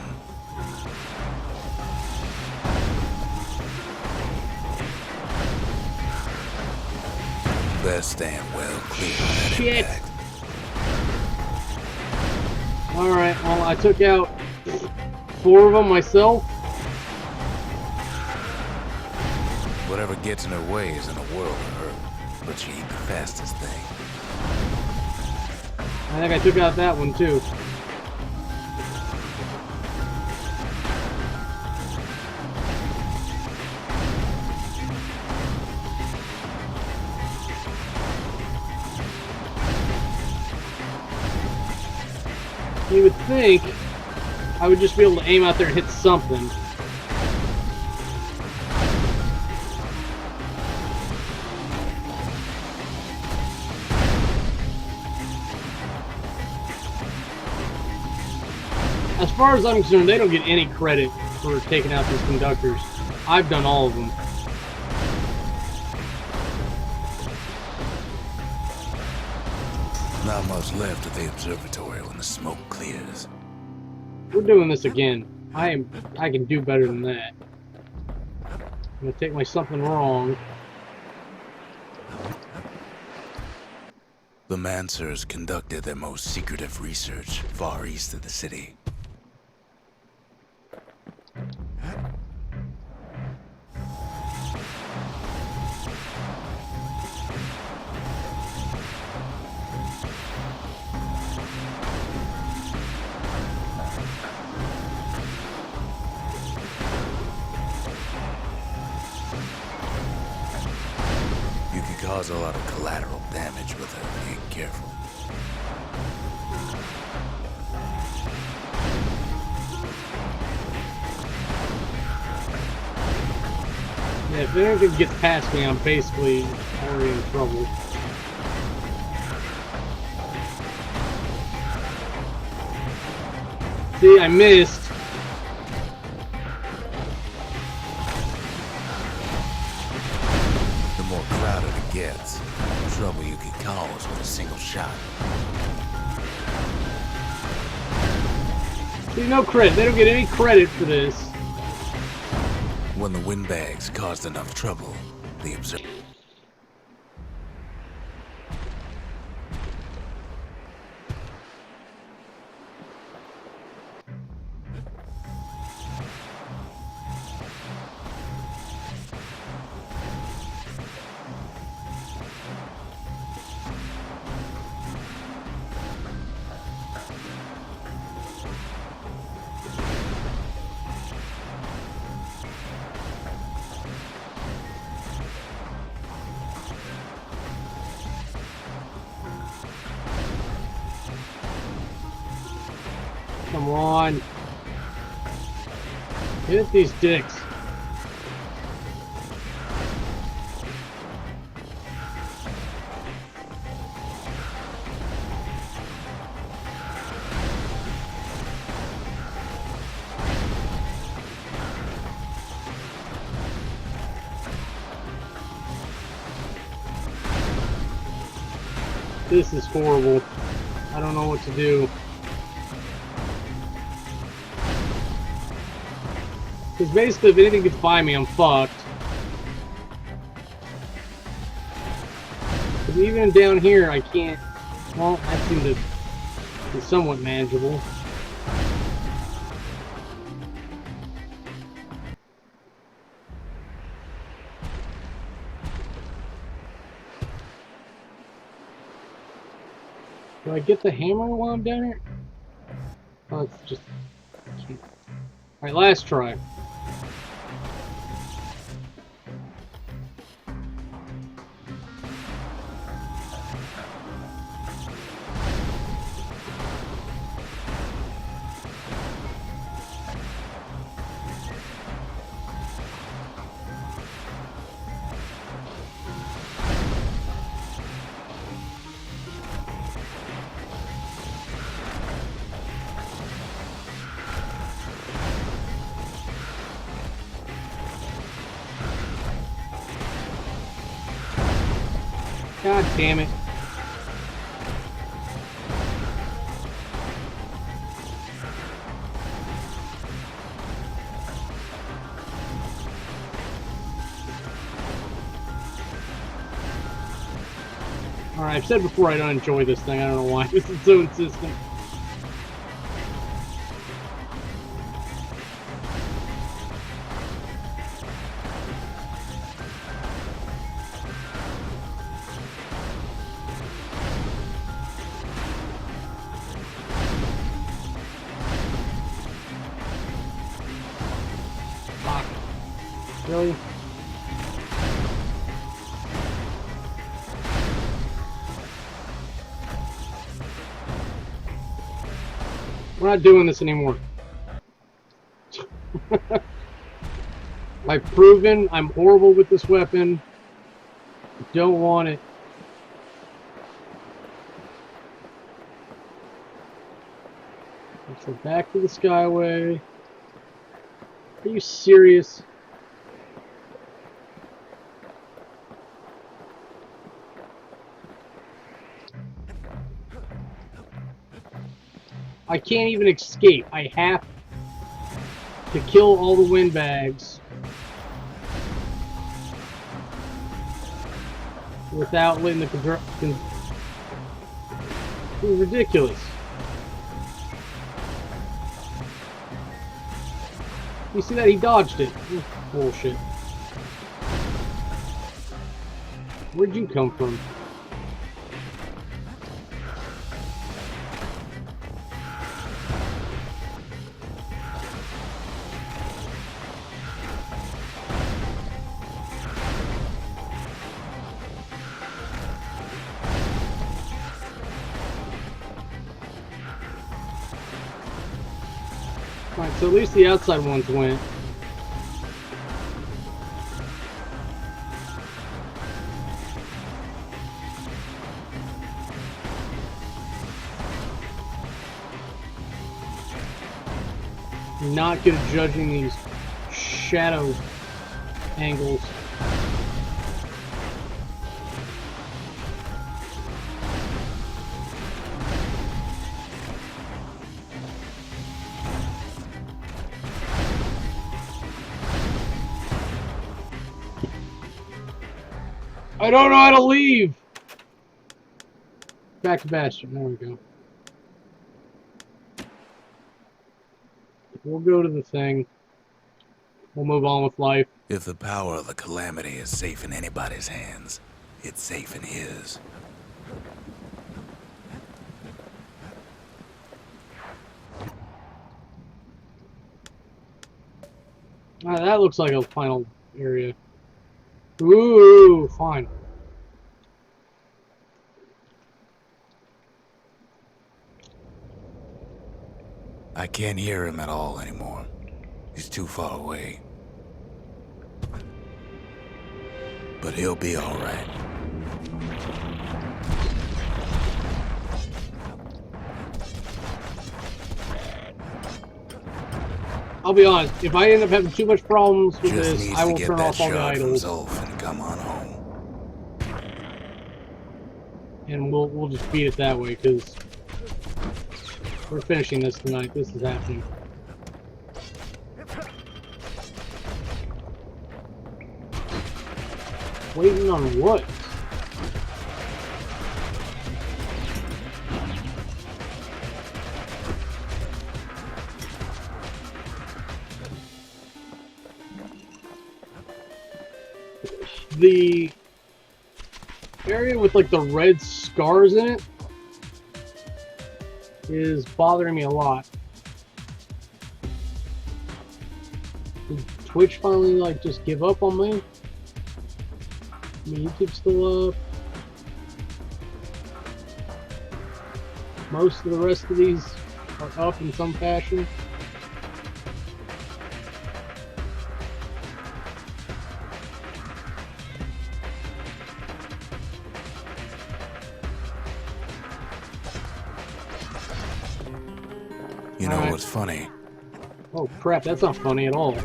Best stand well clear of that Shit. impact. Alright, well, I took out 4 of them myself. Whatever gets in her way is in a world of hurt, but she ain't the fastest thing. I think I took out that one too. You would think I would just be able to aim out there and hit something. As far as I'm concerned, they don't get any credit for taking out these conductors. I've done all of them. Not much left of the observatory when the smoke clears. We're doing this again. I can do better than that. I'm gonna take my something wrong. The Mansers conducted their most secretive research far east of the city. Cause a lot of collateral damage with her if you ain't careful. Yeah, if anything gets past me, I'm basically already in trouble. See, I missed. The more crowded it gets, the trouble you can cause with a single shot. See, no credit. They don't get any credit for this. When the windbags caused enough trouble, the observer... Come on. Hit these dicks. This is horrible. I don't know what to do. Because basically, if anything gets by me, I'm fucked. Because even down here, I can't... Well, that seemed to be somewhat manageable. Do I get the hammer while I'm down here? Oh, it's just... Alright, last try. God damn it. Alright, I've said before I don't enjoy this thing. I don't know why. This is so insistent. Fuck. Really? We're not doing this anymore. I've proven I'm horrible with this weapon. Don't want it. Let's go back to the Skyway. Are you serious? I can't even escape. I have to kill all the windbags without letting the control. This is ridiculous. You see that? He dodged it. Bullshit. Where'd you come from? Alright, so at least the outside ones went. I'm not good at judging these shadow angles. I don't know how to leave! Back to Bastion, there we go. We'll go to the thing. We'll move on with life. If the power of the calamity is safe in anybody's hands, it's safe in his. That looks like a final area. Ooh, fine. I can't hear him at all anymore. He's too far away. But he'll be all right. I'll be honest, if I end up having too much problems with Just this, needs I to will get turn that off all the shard from idols. Zolf and come on home. And we'll just beat it that way, because we're finishing this tonight. This is happening. Waiting on what? The area with like the red scars in it is bothering me a lot. Did Twitch finally like just give up on me? I mean, YouTube's still up. Most of the rest of these are up in some fashion. You know what's funny? Oh crap, that's not funny at all.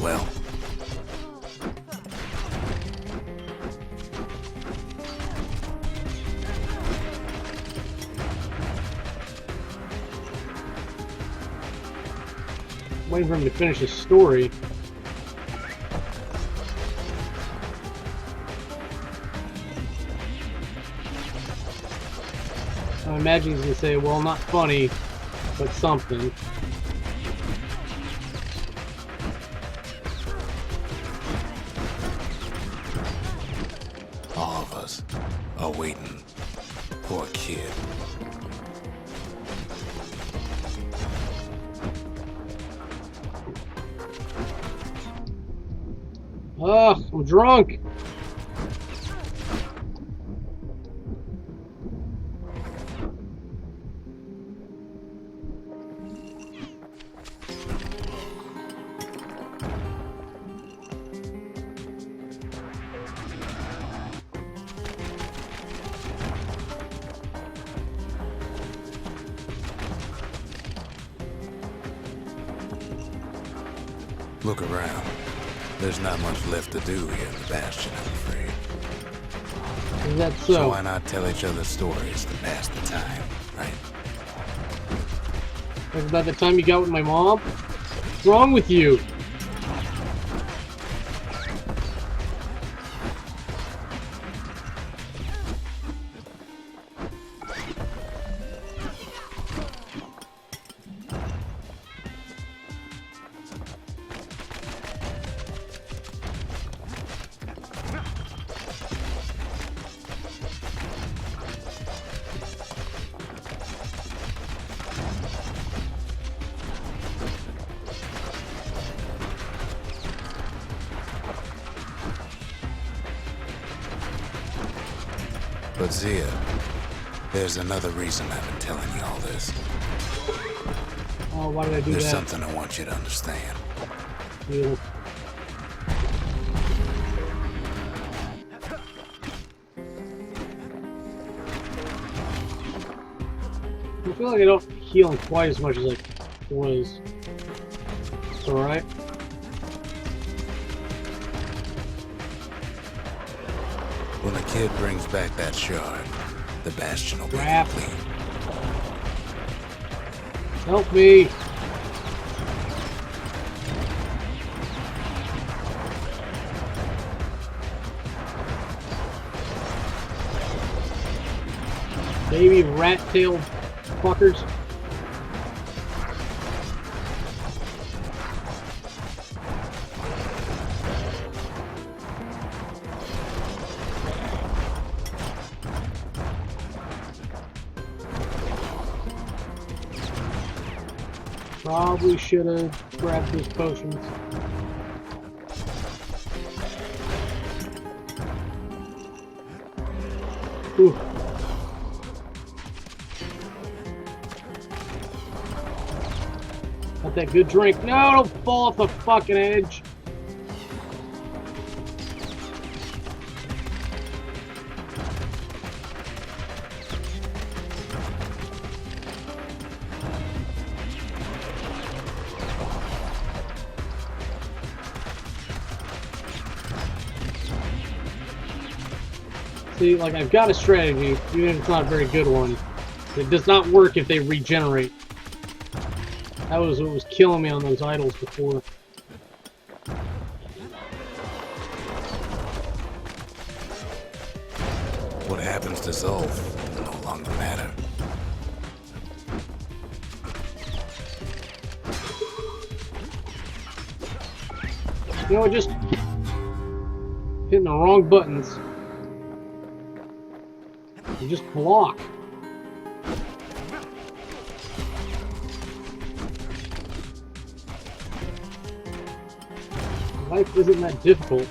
Well, Waiting for him to finish his story. I imagine he's gonna say, well, not funny, but something. all of us are waiting for a kid. Ugh, I'm drunk. Look around. There's not much left to do here in the Bastion, I'm afraid. Is that So so? why not tell each other stories to pass the time, right? Like about the time you got with my mom? What's wrong with you? But Zia, there's another reason I've been telling you all this. Oh, why did I do There's that? something I want you to understand. Yeah. I feel like I don't heal quite as much as I was. It's alright. When the kid brings back that shard, the Bastion will be Crap. complete. Help me! Baby rat-tailed fuckers. Probably should have grabbed those potions. Ooh. Got that good drink. No, don't fall off the fucking edge. See, like, I've got a strategy, even if it's not a very good one. It does not work if they regenerate. That was what was killing me on those idols before. What happens to Zolf will no longer matter. You know, just hitting the wrong buttons. You just block. Life isn't that difficult.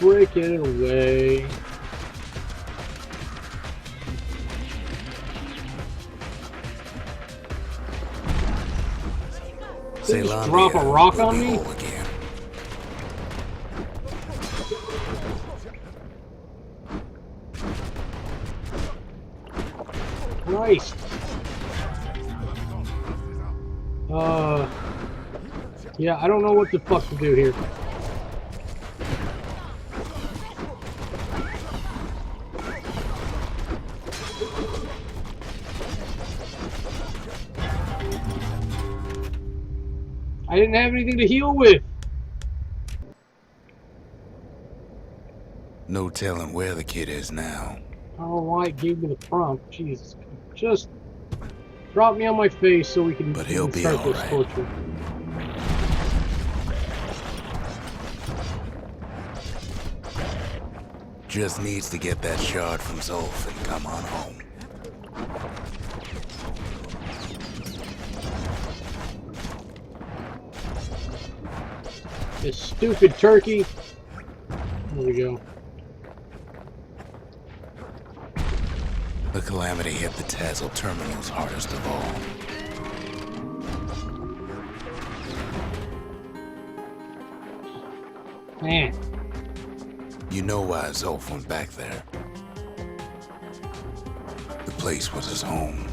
Break it away. Did you just drop a rock on me? Again. Christ. Yeah, I don't know what the fuck to do here. I didn't have anything to heal with. No telling where the kid is now. I don't know why it gave me the prompt. Jesus. Just drop me on my face so we can But he'll be start this alright. torture. Just needs to get that shard from Zolf and come on home. This stupid turkey. There we go. The calamity hit the Tazzle terminals hardest of all. Man. You know why Zolf went back there. The place was his home.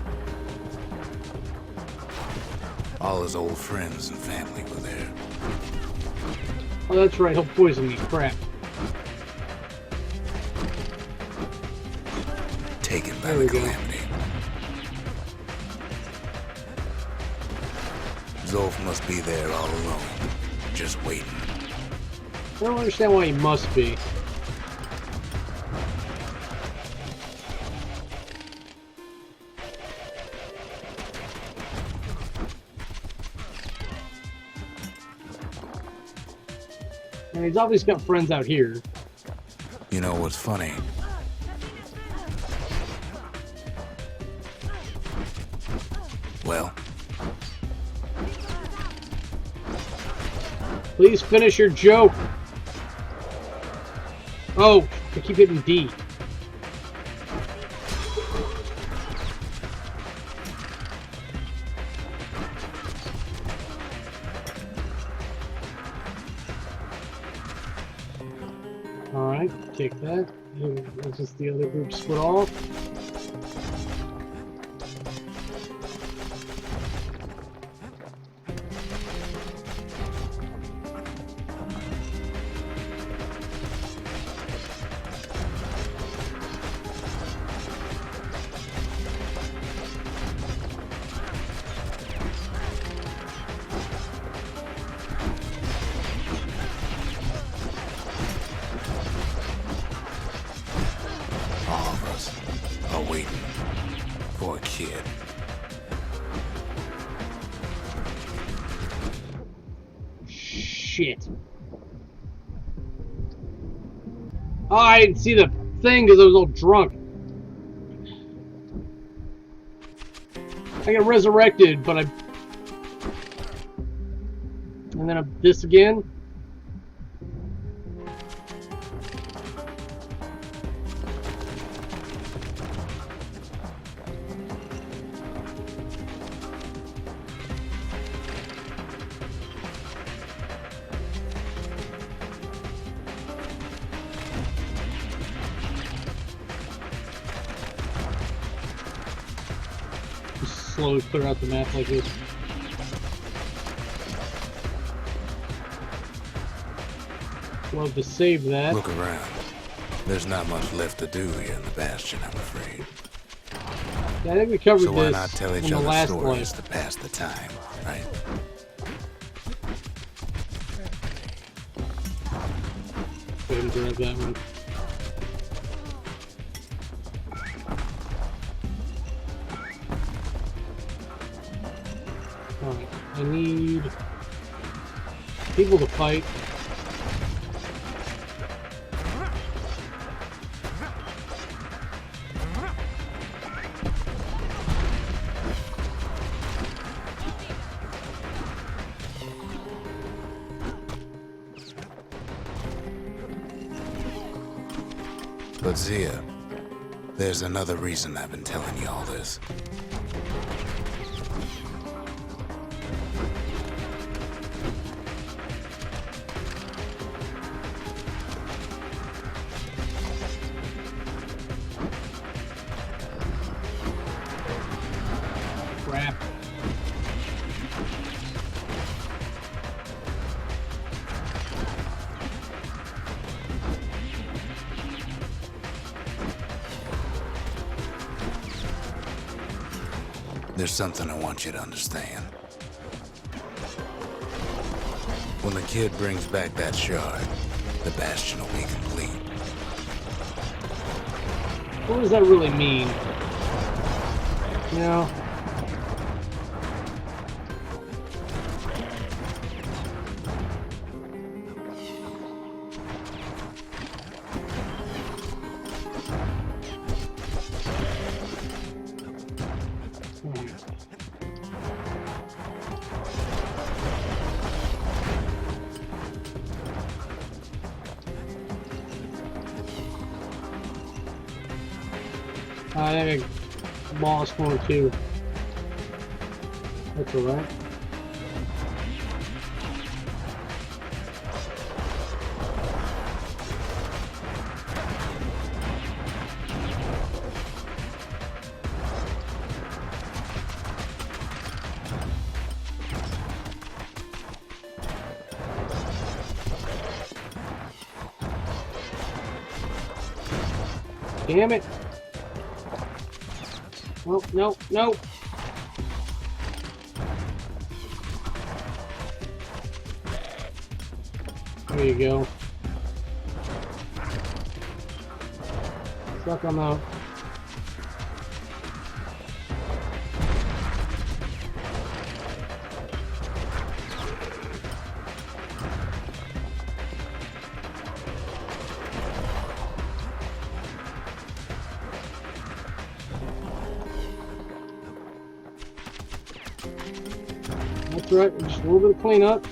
All his old friends and family were there. Oh, that's right. He'll poison me. Crap. Taken by the calamity. Zolf must be there all alone, just waiting. I don't understand why he must be. And he's obviously got friends out here. You know what's funny? Well, please finish your joke. Oh, I keep hitting D. Alright, take that. It's just the other group split off. Poor kid. Shit. Oh, I didn't see the thing because I was all drunk. I got resurrected, but I... And then this again. Slowly clear out the map like this. Love to save that. Look around. There's not much left to do here in the Bastion, I'm afraid. Yeah, I think we covered so why this not tell each in the other last stories one. to pass the time, right? Go ahead and grab that one. Alright, I need people to fight. But Zia, there's another reason I've been telling you all this. Crap. There's something I want you to understand. When the kid brings back that shard, the Bastion will be complete. What does that really mean? You know? I think I lost one or two. That's alright. Damn it. Oh, no, no. There you go. Stuck on the... That's right, just a little bit of cleanup.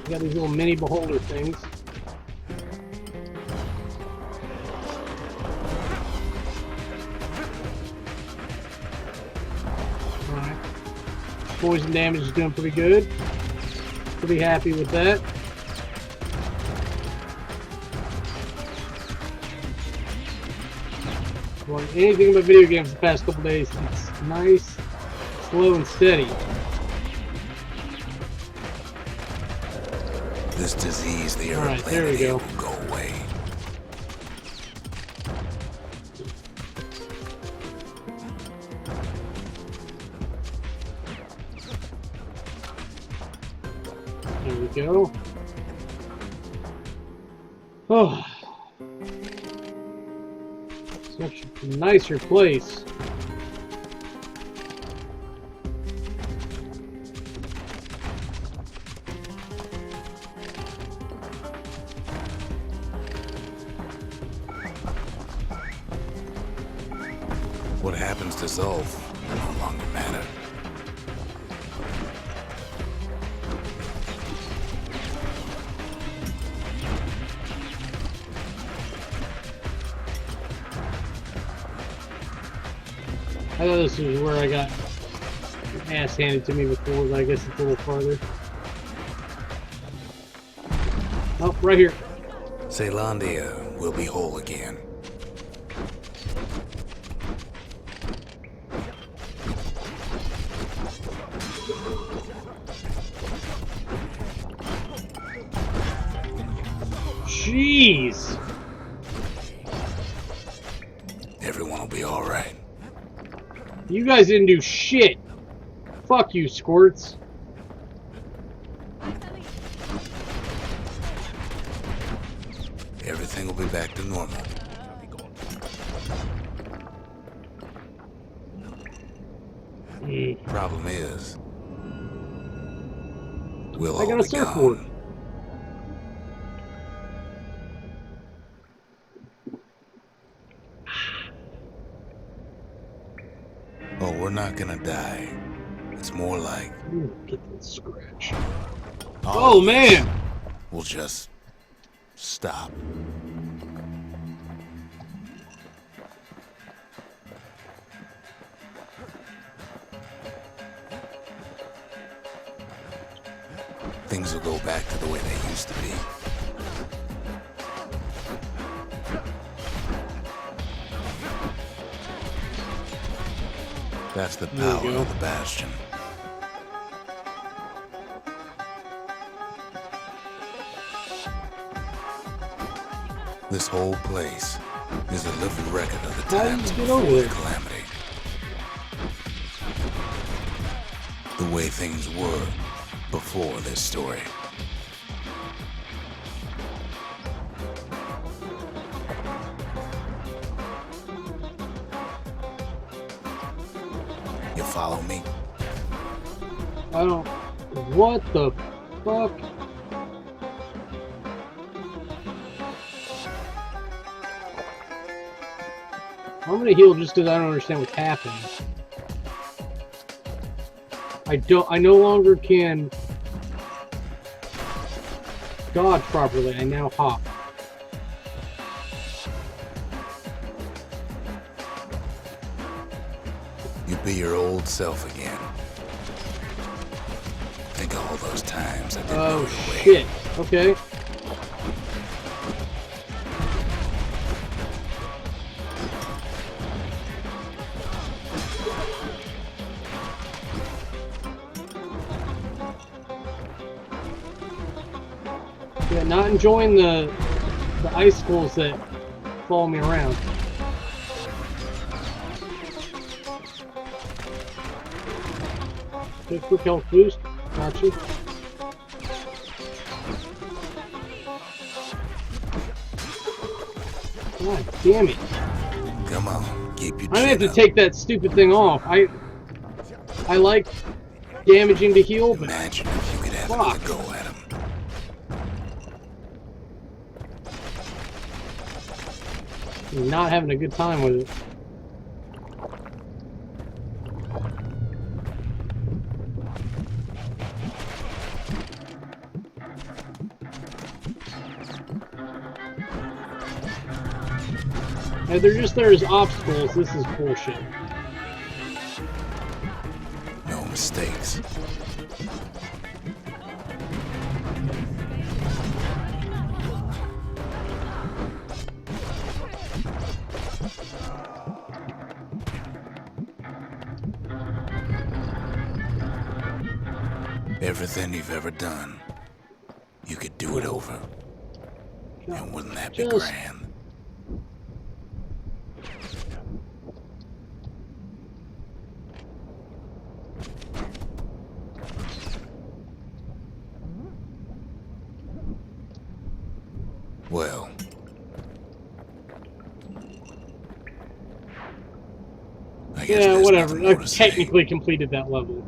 Got these little mini beholder things. Alright. Poison damage is doing pretty good. Pretty happy with that. Well, anything about video games the past couple days, it's nice, slow, and steady. This disease the All right, there we go. will go away. There we go. Oh, such a nicer place. What happens to Zulf no longer matter. I thought this was where I got ass handed to me before, but I guess it's a little farther. Oh, right here. Caelondia will be whole again. Jeez! Everyone will be alright. You guys didn't do shit. Fuck you, squirts. Everything will be back to normal. Problem is, we'll I all got a be surfboard. gone. Oh, we're not gonna die. It's more like Get that scratch. all Oh of man! this will just stop. Things will go back to the way they used to be. That's the There you power go. of the Bastion. This whole place is a living record of the How did times you get before over the there? calamity. The way things were before this story. You follow me? I don't... What the fuck? I'm gonna heal just because I don't understand what's happening. I no longer can dodge properly. I now hop. You be your old self again. Think of all those times I didn't know Oh your way. shit. Okay. Yeah, not enjoying the icicles that follow me around. Okay, quick health boost. Gotcha. God damn it. Come on, keep your I chin have to up. take that stupid thing off. I like damaging to heal, but Imagine if you could have fuck. another go at him. I'm not having a good time with it. And they're just there as obstacles. This is bullshit. No mistakes. Everything you've ever done, you could do it over. And wouldn't that be Just- grand? Well, I guess Yeah, there's whatever. nothing more I've to say. technically completed that level.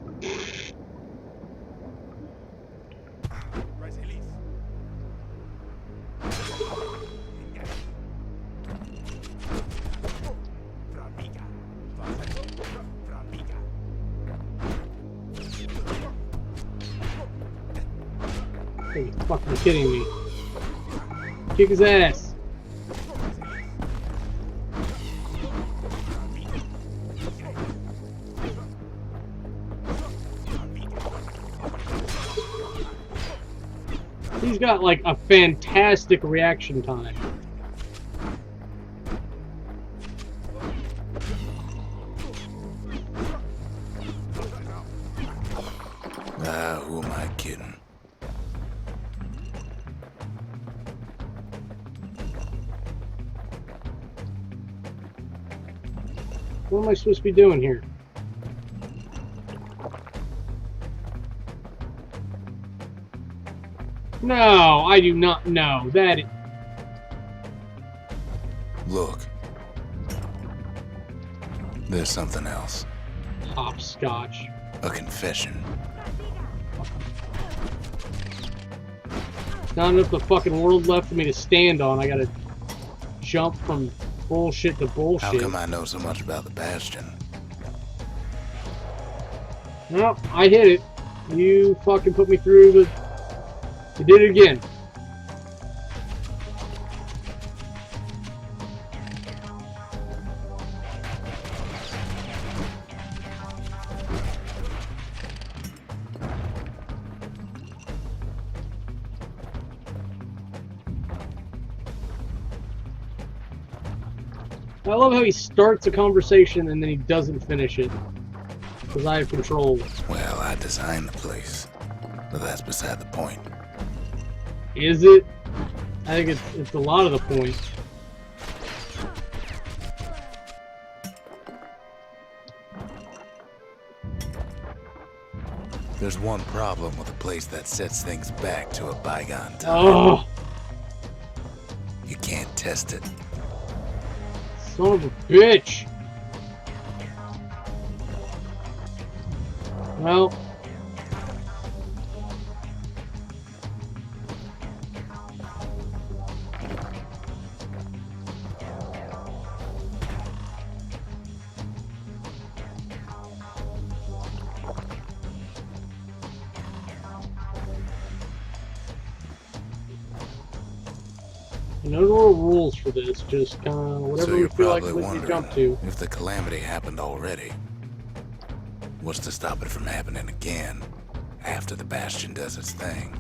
Are you fucking kidding me? Kick his ass. He's got like a fantastic reaction time. Ah, who am I kidding? What am I supposed to be doing here? No, I do not know. That is... Look. There's something else. Hopscotch. A confession. Not enough the fucking world left for me to stand on. I gotta jump from bullshit to bullshit. How come I know so much about the Bastion? Well, I hit it. You fucking put me through the... You did it again. I love how he starts a conversation and then he doesn't finish it. Because I have control. Well, I designed the place. But that's beside the point. Is it? I think it's a lot of the point. There's one problem with a place that sets things back to a bygone time. Oh, You can't test it. son of a bitch. Well. No rules for this, just kind of whatever So we you're feel like probably we wondering jump to. if the calamity happened already. What's to stop it from happening again after the Bastion does its thing?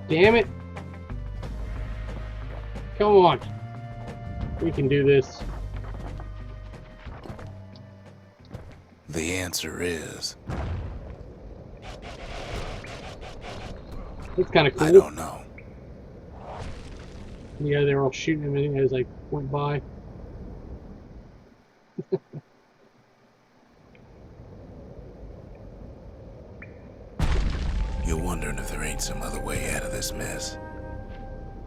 Damn it. Come on. We can do this. The answer is, That's kind of cool. I don't know. Yeah, they were all shooting him as I went by. You're wondering if there ain't some other way out of this mess.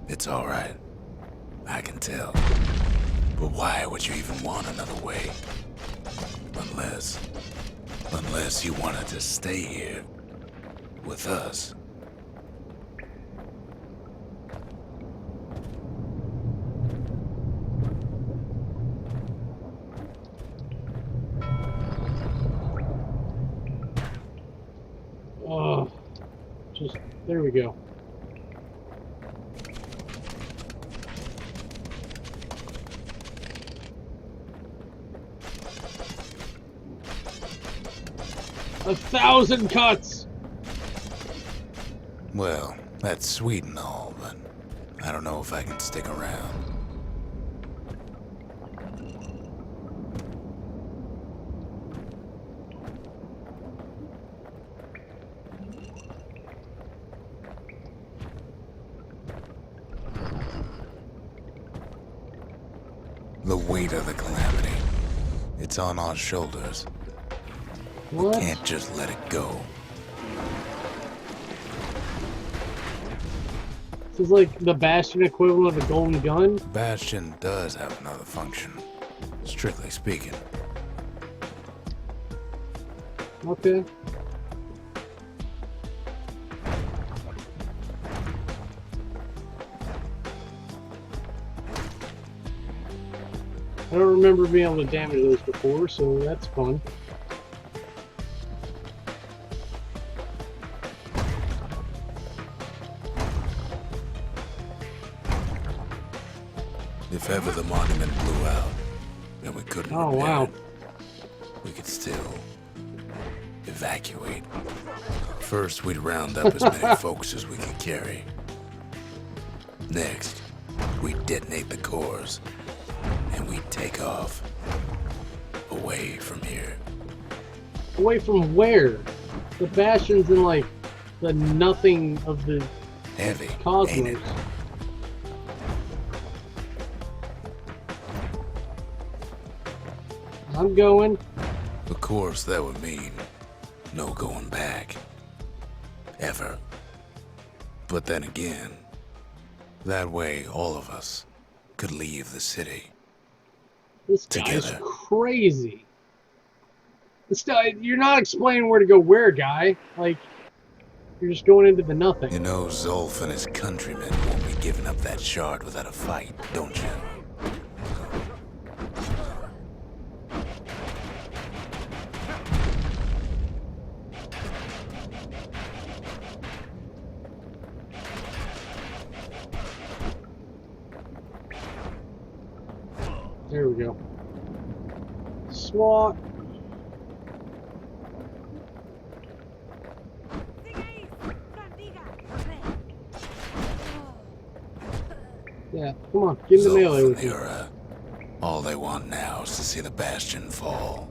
It's alright. I can tell. But why would you even want another way? Unless you wanted to stay here with us. Oh, just, there we go. A 1,000 cuts! Well, that's sweet and all, but I don't know if I can stick around. The weight of the calamity. It's on our shoulders. What? Can't just let it go. This is like the Bastion equivalent of a golden gun? Bastion does have another function, strictly speaking. Okay. I don't remember being able to damage those before, so that's fun. If ever the monument blew out, and we couldn't Oh, repair wow. it, we could still evacuate. First, we'd round up as many folks as we could carry. Next, we'd detonate the cores, and we'd take off away from here. Away from where? The Bastion's in like the nothing of the Heavy, ain't cosmos. it? I'm going. Of course, that would mean no going back. Ever. But then again, that way all of us could leave the city. This guy's Together. crazy. This guy, you're not explaining where to go where, guy. Like, you're just going into the nothing. You know Zolf and his countrymen won't be giving up that shard without a fight, don't you? There we go. SWAT. Yeah, come on, get in the Zolf melee and with the me. Ura, all they want now is to see the Bastion fall.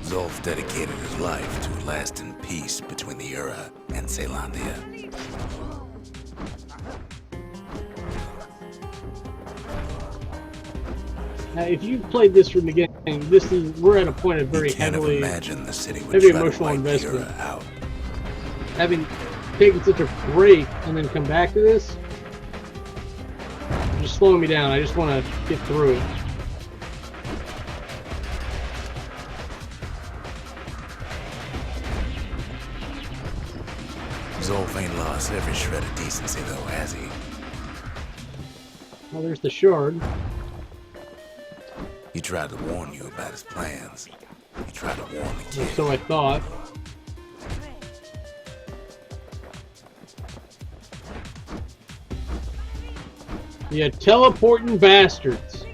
Zolf dedicated his life to a lasting peace between the Ura and Caelondia. Now, if you've played this from the beginning, we're at a point of very You can't heavily, imagine the city would heavy try to emotional wipe the investment. Ura out. Having taken such a break and then come back to this, just slowing me down. I just want to get through it. Zolf ain't lost every shred of decency though, has he? Well, there's the shard. He tried to warn you about his plans. He tried to warn the Or kid. so I thought. You teleporting bastards.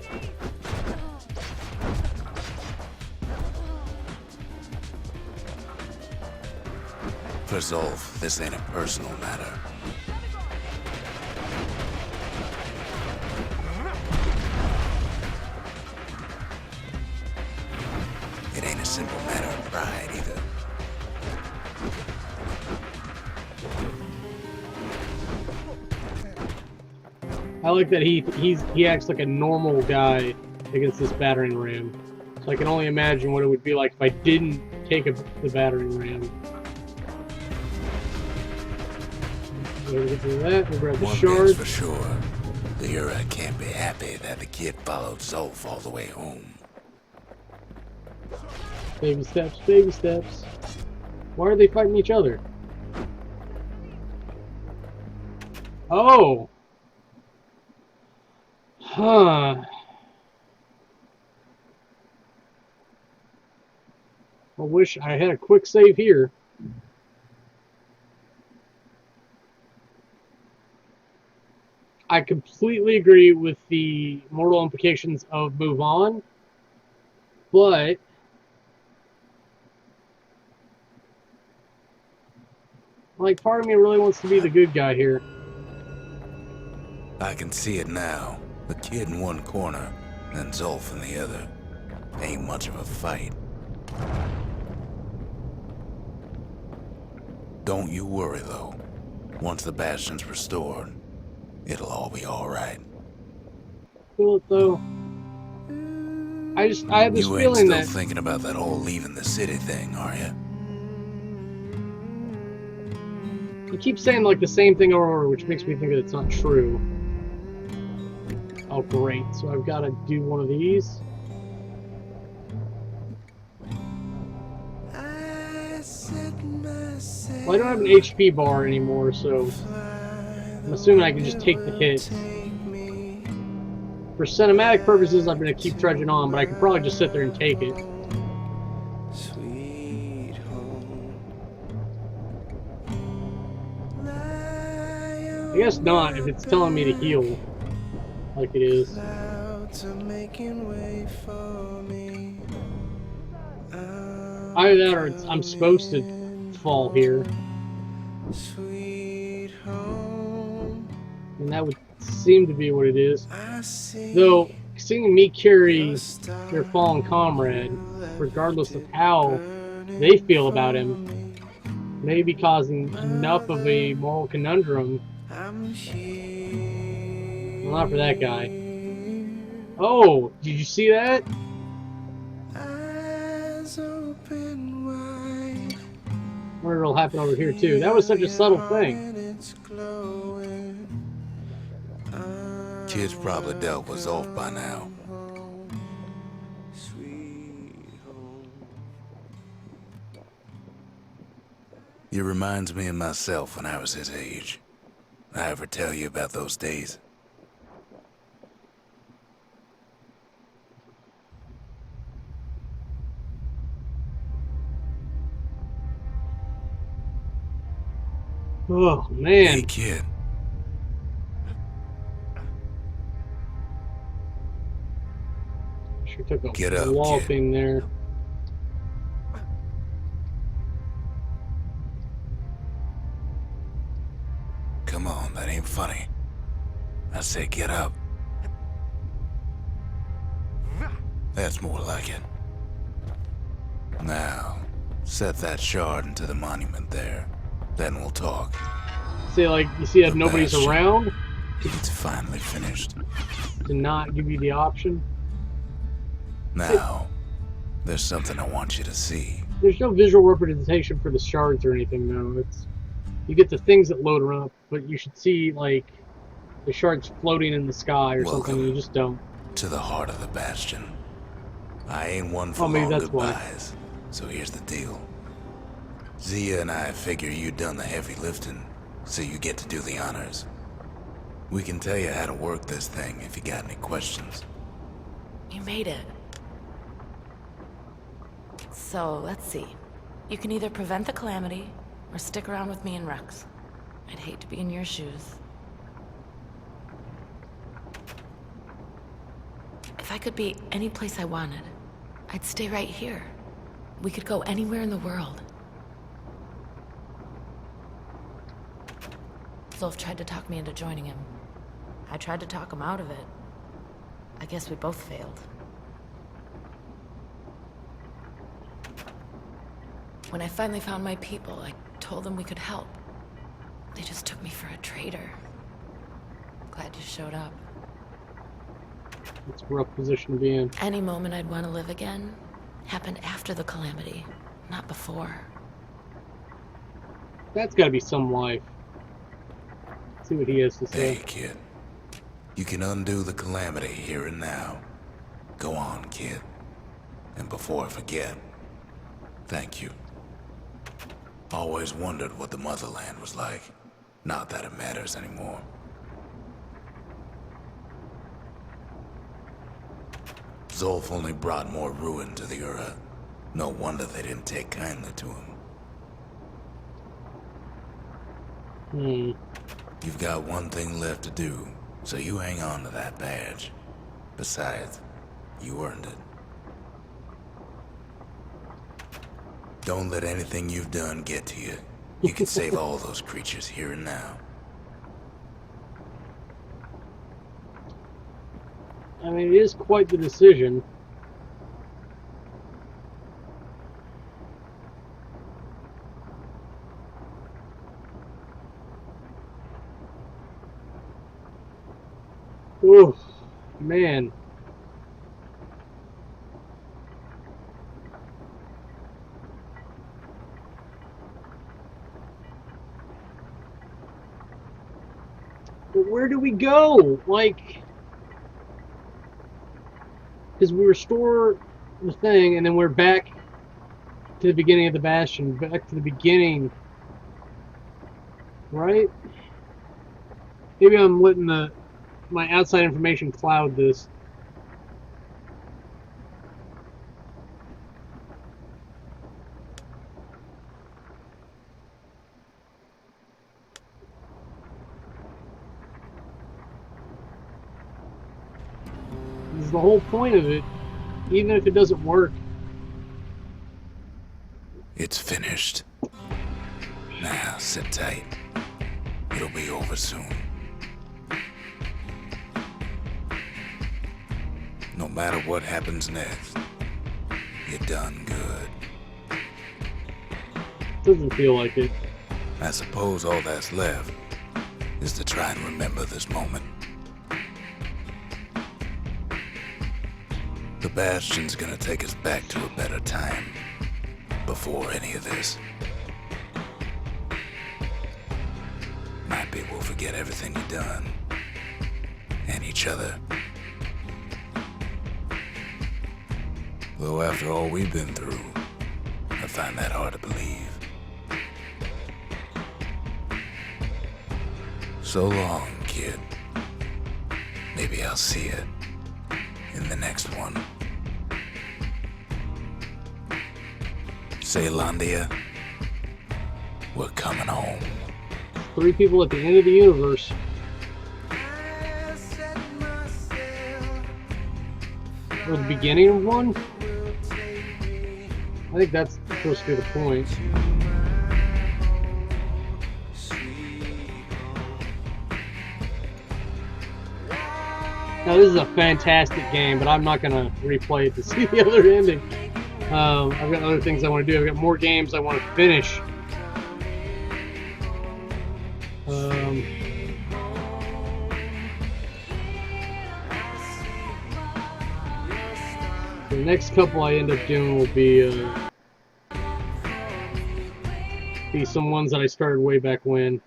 For Zolf, this ain't a personal matter. I like that he acts like a normal guy against this battering ram. So I can only imagine what it would be like if I didn't take the battering ram. We'll get to that. We'll grab the One shard. thing's for sure. The Ura can't be happy that the kid followed Zolf all the way home. Baby steps, baby steps. Why are they fighting each other? Oh! Huh. I wish I had a quick save here. I completely agree with the moral implications of move on, but like part of me really wants to be the good guy here. I can see it now. The kid in one corner, and Zolf in the other. Ain't much of a fight. Don't you worry, though. Once the Bastion's restored, it'll all be alright. Feel it though. I have this You ain't feeling still that thinking about that whole leaving the city thing, are you? you keep saying like the same thing over and over, which makes me think that it's not true. Oh great, so I've got to do one of these. Well, I don't have an HP bar anymore, so I'm assuming I can just take the hit. For cinematic purposes, I'm going to keep trudging on, but I could probably just sit there and take it. I guess not, if it's telling me to heal, like it is. Either that or I'm supposed to fall here. And that would seem to be what it is. Though, seeing me carry their fallen comrade, regardless of how they feel about him, may be causing enough of a moral conundrum. Well, not for that guy. Oh, did you see that? I wonder it'll happen over here too. That was such a subtle thing. Kid's probably dealt with Zolf by now. It reminds me of myself when I was his age. I ever tell you about those days? Oh man. Hey kid. Sure took a Get up, walloping there. Come on, that ain't funny. I say get up. That's more like it. Now, set that shard into the monument there. Then we'll talk. See, like, you see that nobody's Bastion. around It's finally finished. to not give you the option. Now, there's something I want you to see. There's no visual representation for the shards or anything, though. You get the things that load around, but you should see, like, the shards floating in the sky or something, and you just don't. To the heart of the Bastion. I ain't one for Oh, maybe long that's why. goodbyes. So here's the deal. Zia and I figure you done the heavy lifting, so you get to do the honors. We can tell you how to work this thing if you got any questions. You made it. So, let's see. You can either prevent the calamity, or stick around with me and Rex. I'd hate to be in your shoes. If I could be any place I wanted, I'd stay right here. We could go anywhere in the world. Zolf tried to talk me into joining him. I tried to talk him out of it. I guess we both failed. When I finally found my people, I told them we could help. They just took me for a traitor. Glad you showed up. It's a rough position to be in. Any moment I'd want to live again happened after the calamity, not before. That's got to be some life. Let's see what he has to say. Hey, kid. You can undo the calamity here and now. Go on, kid. And before I forget, thank you. Always wondered what the motherland was like. Not that it matters anymore. Zolf only brought more ruin to the Ura. No wonder they didn't take kindly to him. You've got one thing left to do, so you hang on to that badge. Besides, you earned it. Don't let anything you've done get to you. You can save all those creatures here and now. I mean, it is quite the decision. Ooh, man. But where do we go? Like, because we restore the thing, and then we're back to the beginning of the Bastion, back to the beginning, right? Maybe I'm letting my outside information cloud this. This is the whole point of it, even if it doesn't work. It's finished. Now, sit tight. It'll be over soon. No matter what happens next, you're done good. Doesn't feel like it. I suppose all that's left is to try and remember this moment. The Bastion's gonna take us back to a better time before any of this. Might be we'll forget everything you've done and each other. Though after all we've been through, I find that hard to believe. So long, kid. Maybe I'll see you in the next one. Saylandia, we're coming home. 3 people at the end of the universe. Or the beginning of one? I think that's supposed to be the point. Now this is a fantastic game, but I'm not going to replay it to see the other ending. I've got other things I want to do. I've got more games I want to finish. The next couple I end up doing will be some ones that I started way back when.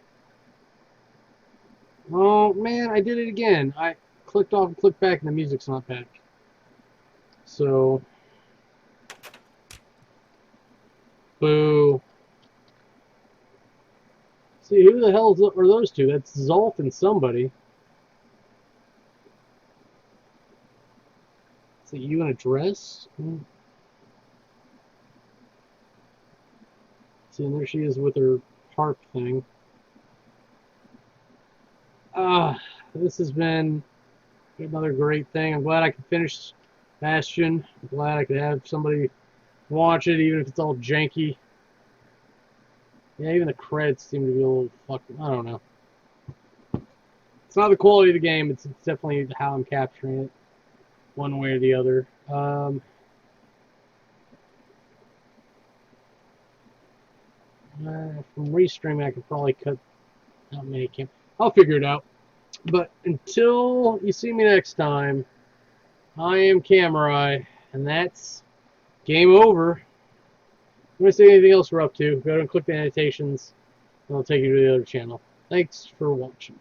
Oh man, I did it again. I clicked off and clicked back and the music's not back. So, boo. See, who the hell are those two? That's Zolf and somebody. Is it you in a dress? See, and there she is with her harp thing. This has been another great thing. I'm glad I could finish Bastion. I'm glad I could have somebody watch it, even if it's all janky. Yeah, even the credits seem to be a little fucking, I don't know. It's not the quality of the game, it's definitely how I'm capturing it, one way or the other. From restreaming, I could probably cut out many cam. I'll figure it out. But until you see me next time, I am Kamurai, and that's game over. If you want to see anything else we're up to, go ahead and click the annotations, and I'll take you to the other channel. Thanks for watching.